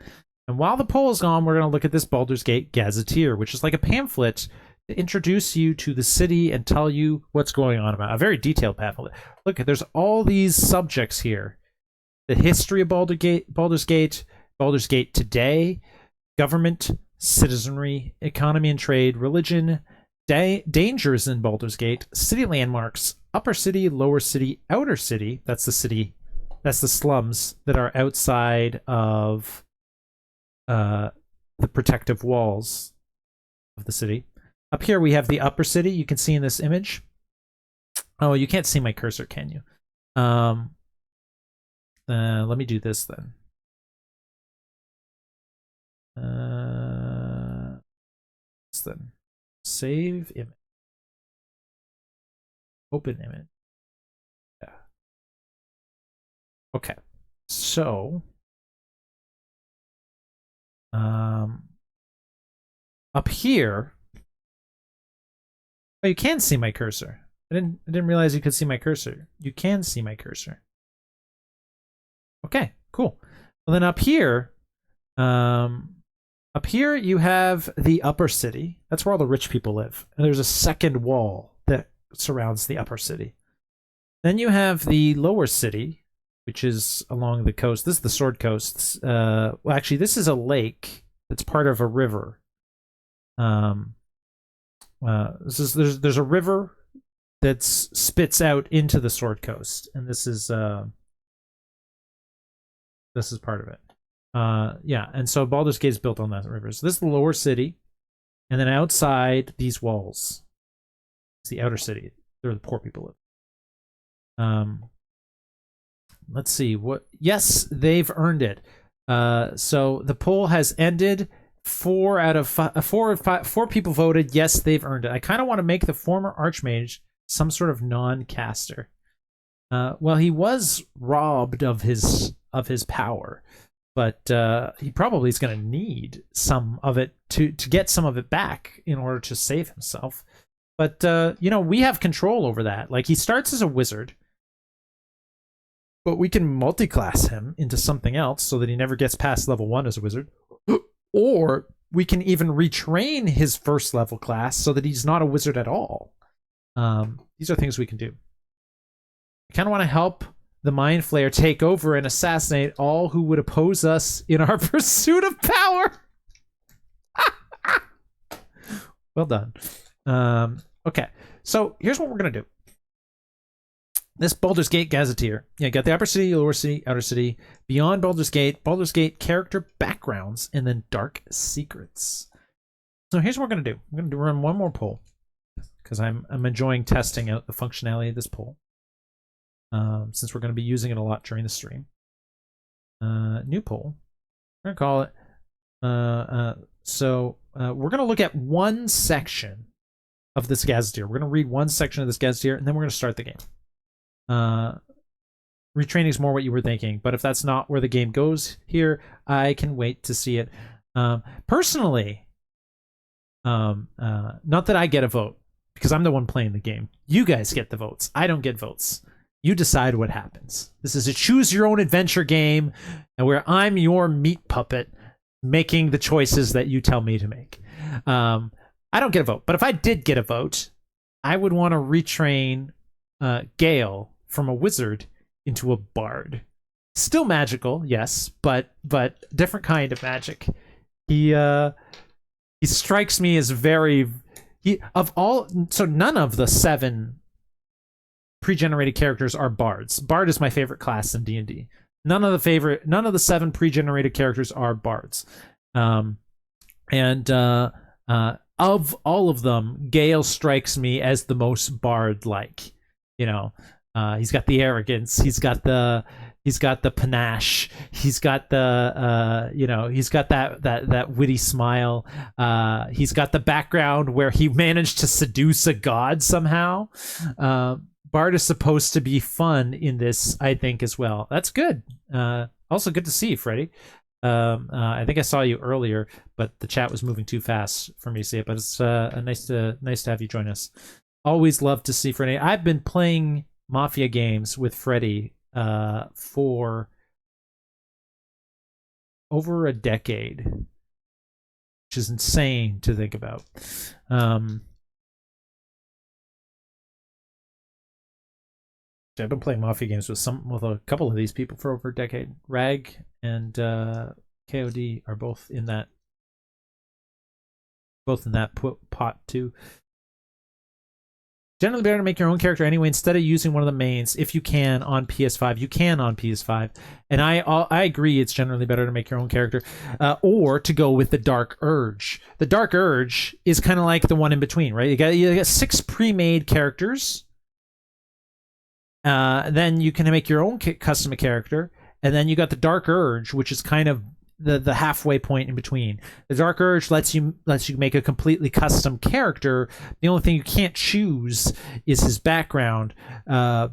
And while the poll is on, we're going to look at this Baldur's Gate Gazetteer, which is like a pamphlet to introduce you to the city and tell you what's going on about. A very detailed pamphlet. Look, there's all these subjects here. The history of Baldur's Gate, Baldur's Gate today, government, citizenry, economy and trade, religion, dangers in Baldur's Gate, city landmarks, upper city, lower city, outer city. That's the city. That's the slums that are outside of the protective walls of the city. Up here we have the upper city. You can see in this image. Oh, you can't see my cursor, can you? Let me do this then. Then save image. Open image. Yeah. Okay. So up here. Oh, you can see my cursor. I didn't realize you could see my cursor. You can see my cursor. Okay, cool. Well, then up here you have the upper city. That's where all the rich people live. And there's a second wall that surrounds the upper city. Then you have the lower city, which is along the coast. This is the Sword Coast. Well, actually, this is a lake that's part of a river. There's a river that spits out into the Sword Coast, and this is part of it. Yeah, and so Baldur's Gate is built on that river. So this is the lower city, and then outside these walls, it's the outer city. There the poor people live. Let's see what. Yes, they've earned it. So the poll has ended. 4 out of 4 people voted. Yes, they've earned it. I kind of want to make the former Archmage some sort of non-caster. Well, he was robbed of his power, but he probably is going to need some of it to get some of it back in order to save himself. But you know, we have control over that. Like, he starts as a wizard, but we can multi-class him into something else so that he never gets past level 1 as a wizard. Or we can even retrain his first level class so that he's not a wizard at all. These are things we can do. I kind of want to help the Mind Flayer take over and assassinate all who would oppose us in our pursuit of power. Well done. Okay, so here's what we're going to do. This Baldur's Gate Gazetteer. Yeah, you got the upper city, lower city, outer city, beyond Baldur's Gate character backgrounds, and then dark secrets. So here's what we're going to do. I'm going to run one more poll because I'm enjoying testing out the functionality of this poll. Since we're going to be using it a lot during the stream. New poll. We're going to call it. We're going to look at one section of this Gazetteer. We're going to read one section of this Gazetteer, and then we're going to start the game. Retraining is more what you were thinking, but if that's not where the game goes here, I can wait to see it. Personally, not that I get a vote, because I'm the one playing the game. You guys get the votes. I don't get votes. You decide what happens. This is a choose your own adventure game, and where I'm your meat puppet making the choices that you tell me to make. I don't get a vote, but if I did get a vote, I would want to retrain Gale from a wizard into a bard. Still magical, yes, but different kind of magic. He strikes me as very so none of the 7 pre-generated characters are bards. Bard is my favorite class in D&D. None of the 7 pre-generated characters are bards. Of all of them, Gale strikes me as the most bard-like. You know, he's got the arrogance. He's got the He's got the panache. He's got the he's got that witty smile. He's got the background where he managed to seduce a god somehow. Bard is supposed to be fun in this, I think, as well. That's good. Also good to see you, Freddie. I think I saw you earlier, but the chat was moving too fast for me to see it. But it's nice to have you join us. Always love to see Freddie. I've been playing Mafia games with Freddie for over a decade, which is insane to think about. I've been playing Mafia games with a couple of these people for over a decade. Rag and KOD are both in that pot too. Generally better to make your own character anyway instead of using one of the mains. If you can on PS5, you can on PS5, and I agree. It's generally better to make your own character, or to go with the Dark Urge. The Dark Urge is kind of like the one in between, right? You got 6 pre-made characters. Then you can make your own custom character, and then you got the Dark Urge, which is kind of the halfway point in between. The Dark Urge lets you make a completely custom character. The only thing you can't choose is his background,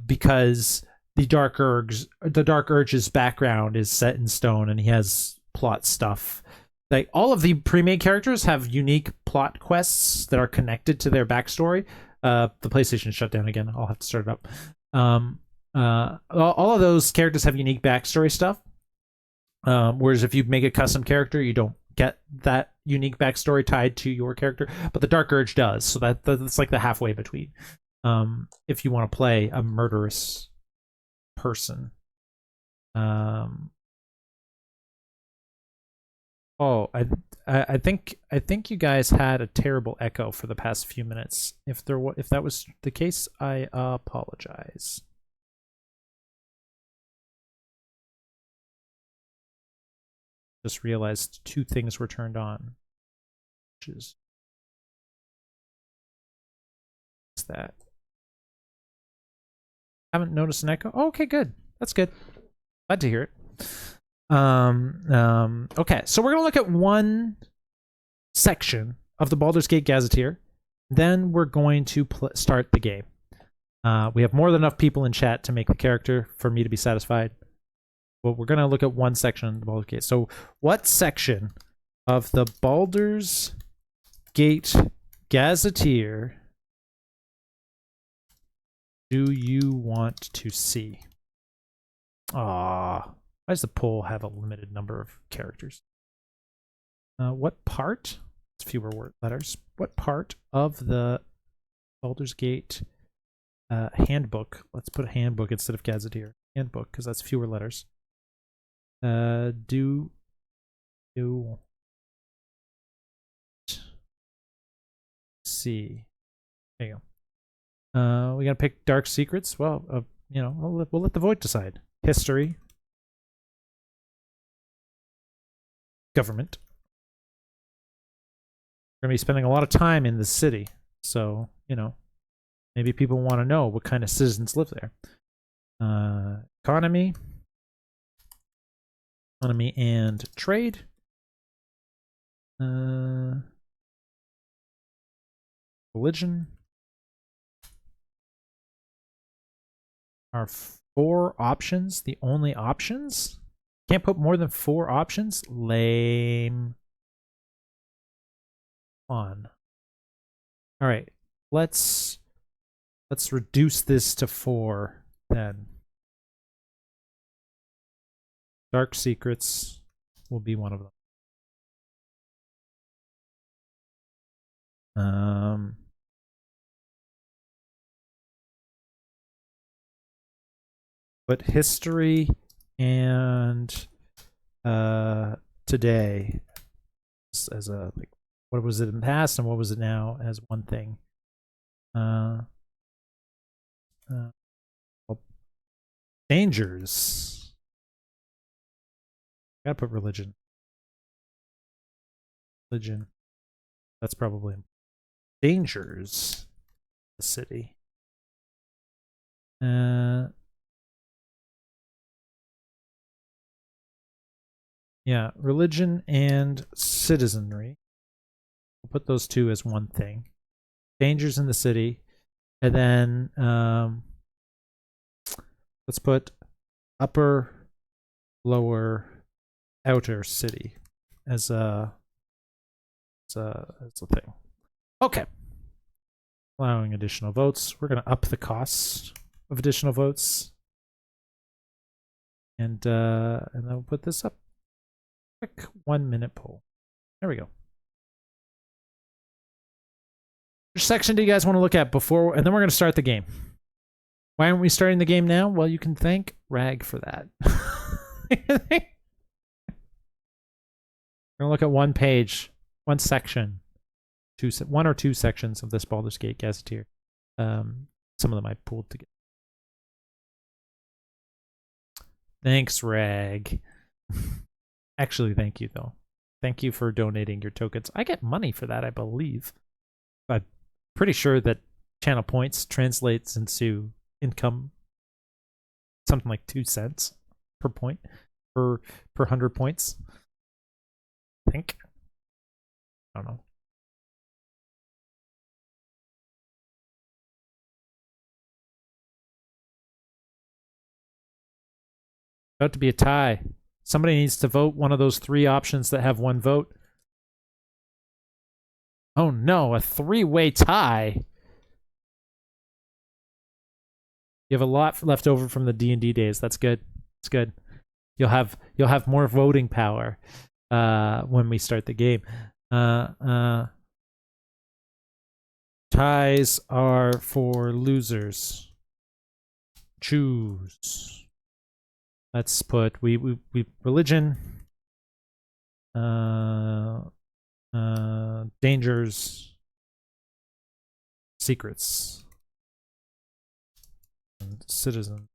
because the Dark Urge's background is set in stone, and he has plot stuff. Like all of the pre-made characters have unique plot quests that are connected to their backstory. The PlayStation shut down again. I'll have to start it up. All of those characters have unique backstory stuff. Whereas if you make a custom character, you don't get that unique backstory tied to your character, but the Dark Urge does. So that's like the halfway between. If you want to play a murderous person. I think you guys had a terrible echo for the past few minutes. If that was the case, I apologize. Just realized 2 things were turned on, which is that. Haven't noticed an echo. Oh, okay, good. That's good. Glad to hear it. Okay, so we're gonna look at one section of the Baldur's Gate Gazetteer. Then we're going to start the game. We have more than enough people in chat to make the character for me to be satisfied. But we're going to look at one section of the Baldur's Gate. So what section of the Baldur's Gate Gazetteer do you want to see? Why does the poll have a limited number of characters? What part? It's fewer letters. What part of the Baldur's Gate handbook? Let's put handbook instead of Gazetteer. Handbook, because that's fewer letters. Do see. There you go. We gotta pick Dark Secrets. Well, we'll let the vote decide. History. Government. We're gonna be spending a lot of time in the city, so maybe people want to know what kind of citizens live there. Economy and trade. Religion. Are 4 options the only options? Can't put more than 4 options? Lame. On. All right, let's reduce this to 4 then. Dark Secrets will be one of them. But history and today as a what was it in the past and what was it now as one thing. Dangers. Gotta put religion. That's probably dangers. The city. Yeah, religion and citizenry. We'll put those two as one thing. Dangers in the city. And then let's put upper, lower, outer city as a thing. Okay. Allowing additional votes. We're going to up the cost of additional votes. And then we'll put this up. Quick 1 minute poll. There we go. Which section do you guys want to look at before? And then we're going to start the game. Why aren't we starting the game now? Well, you can thank Rag for that. We're going to look at one page, one section, one or two sections of this Baldur's Gate Gazetteer. Some of them I pulled together. Thanks, Rag. Actually, thank you, though. Thank you for donating your tokens. I get money for that, I believe. I'm pretty sure that channel points translates into income, something like 2 cents per point, per 100 points. I think. I don't know. About to be a tie. Somebody needs to vote one of those 3 options that have 1 vote. Oh no, a 3-way tie. You have a lot left over from the D&D days. That's good. That's good. You'll have more voting power when we start the game. Ties are for losers. Choose. Let's put we religion, dangers, secrets, and citizen.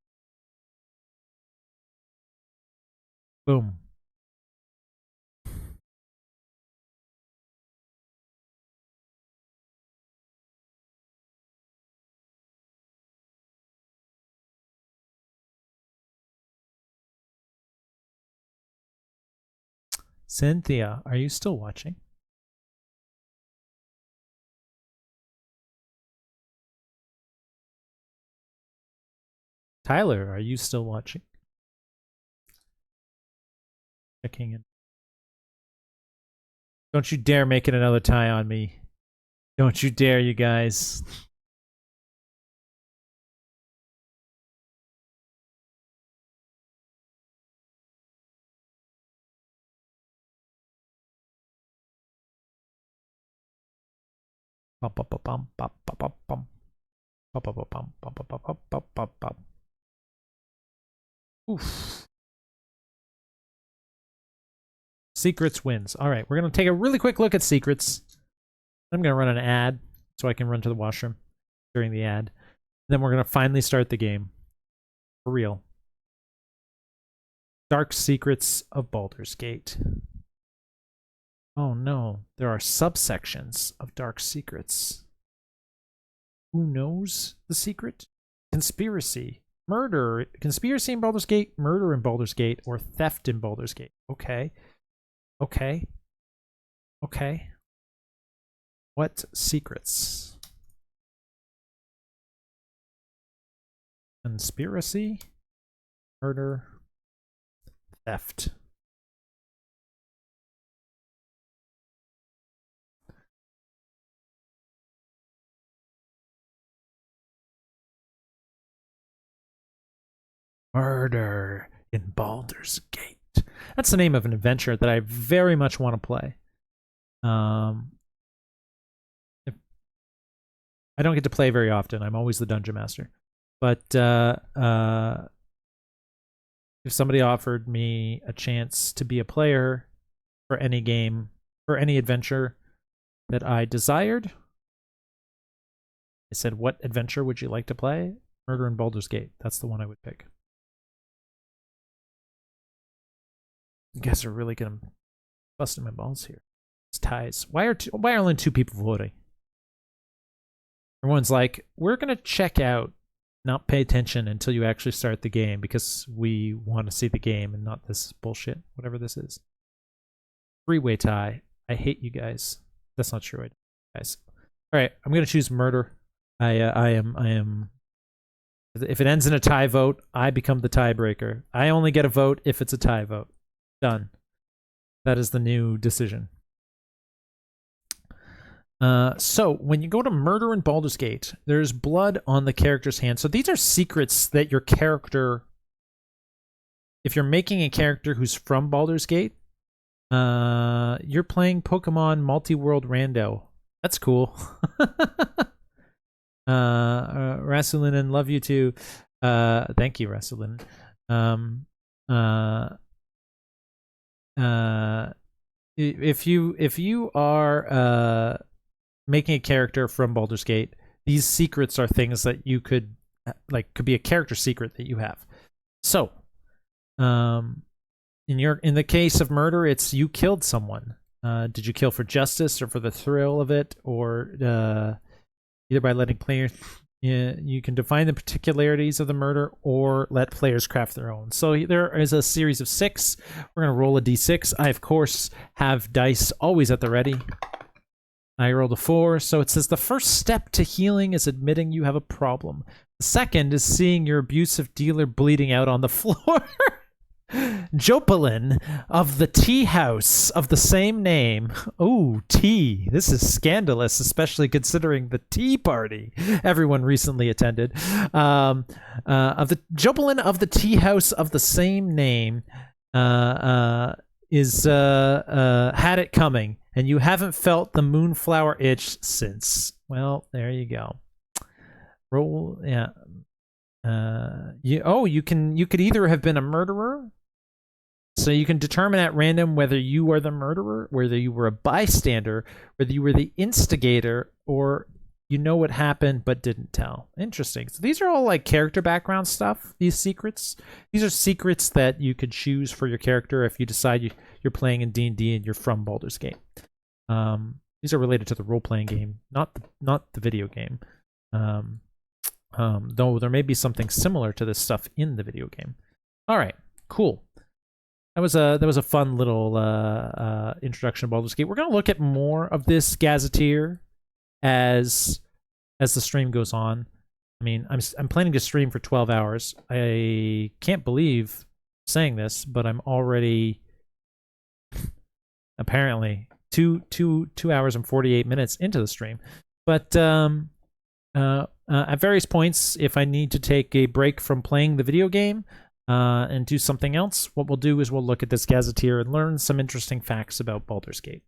Boom. Cynthia, are you still watching? Tyler, are you still watching? Checking in. Don't you dare make it another tie on me. Don't you dare, you guys. Oof. Secrets wins. All right, we're going to take a really quick look at secrets. I'm going to run an ad so I can run to the washroom during the ad. Then we're going to finally start the game. For real. Dark Secrets of Baldur's Gate. Oh no, there are subsections of Dark Secrets. Who knows the secret? Conspiracy. Murder. Conspiracy in Baldur's Gate, murder in Baldur's Gate, or theft in Baldur's Gate. Okay. Okay. Okay. What secrets? Conspiracy, murder, theft. Murder in Baldur's Gate. That's the name of an adventure that I very much want to play. I don't get to play very often. I'm always the dungeon master. But if somebody offered me a chance to be a player for any game, for any adventure that I desired, I said, what adventure would you like to play? Murder in Baldur's Gate. That's the one I would pick. You guys are really gonna busting my balls here. It's ties. Why are only 2 people voting? Everyone's like, we're gonna check out, not pay attention until you actually start the game because we want to see the game and not this bullshit, whatever this is. Three-way tie. I hate you guys. That's not true, guys. All right, I'm gonna choose murder. I am. If it ends in a tie vote, I become the tiebreaker. I only get a vote if it's a tie vote. Done. That is the new decision. So when you go to murder in Baldur's Gate, there's blood on the character's hand. So these are secrets that your character, if you're making a character who's from Baldur's Gate, you're playing Pokemon Multi-World Rando. That's cool. Rasulinen, love you too. Thank you, Rasulinen. If you are making a character from Baldur's Gate, these secrets are things that you could be a character secret that you have. So, in the case of murder, it's you killed someone. Did you kill for justice or for the thrill of it, or either by letting players you can define the particularities of the murder or let players craft their own. So there is a series of 6. We're going to roll a d6. I, of course, have dice always at the ready. I rolled a 4, so it says the first step to healing is admitting you have a problem. The second is seeing your abusive dealer bleeding out on the floor. Jopalin of the tea house of the same name. Oh, tea. This is scandalous, especially considering the tea party everyone recently attended. Of the Jopalin of the tea house of the same name is had it coming, and you haven't felt the moonflower itch since. Well, there you go. Roll, yeah. You could either have been a murderer, so you can determine at random whether you are the murderer, whether you were a bystander, whether you were the instigator, or you know what happened but didn't tell. Interesting. So these are all like character background stuff, these secrets. These are secrets that you could choose for your character if you decide you're playing in D&D and you're from Baldur's Gate. These are related to the role-playing game, not the video game. Though there may be something similar to this stuff in the video game. All right, cool. That was a fun little introduction to Baldur's Gate. We're gonna look at more of this Gazetteer as the stream goes on. I mean, I'm planning to stream for 12 hours. I can't believe saying this, but I'm already apparently two hours and 48 minutes into the stream. But at various points, if I need to take a break from playing the video game and do something else, what we'll do is we'll look at this Gazetteer and learn some interesting facts about Baldur's Gate.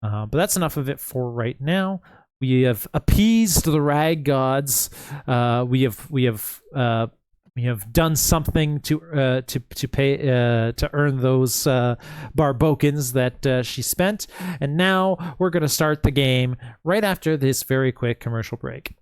But that's enough of it for right now. We have appeased the rag gods. We have done something to pay to earn those barbokins that she spent, and now we're going to start the game right after this very quick commercial break.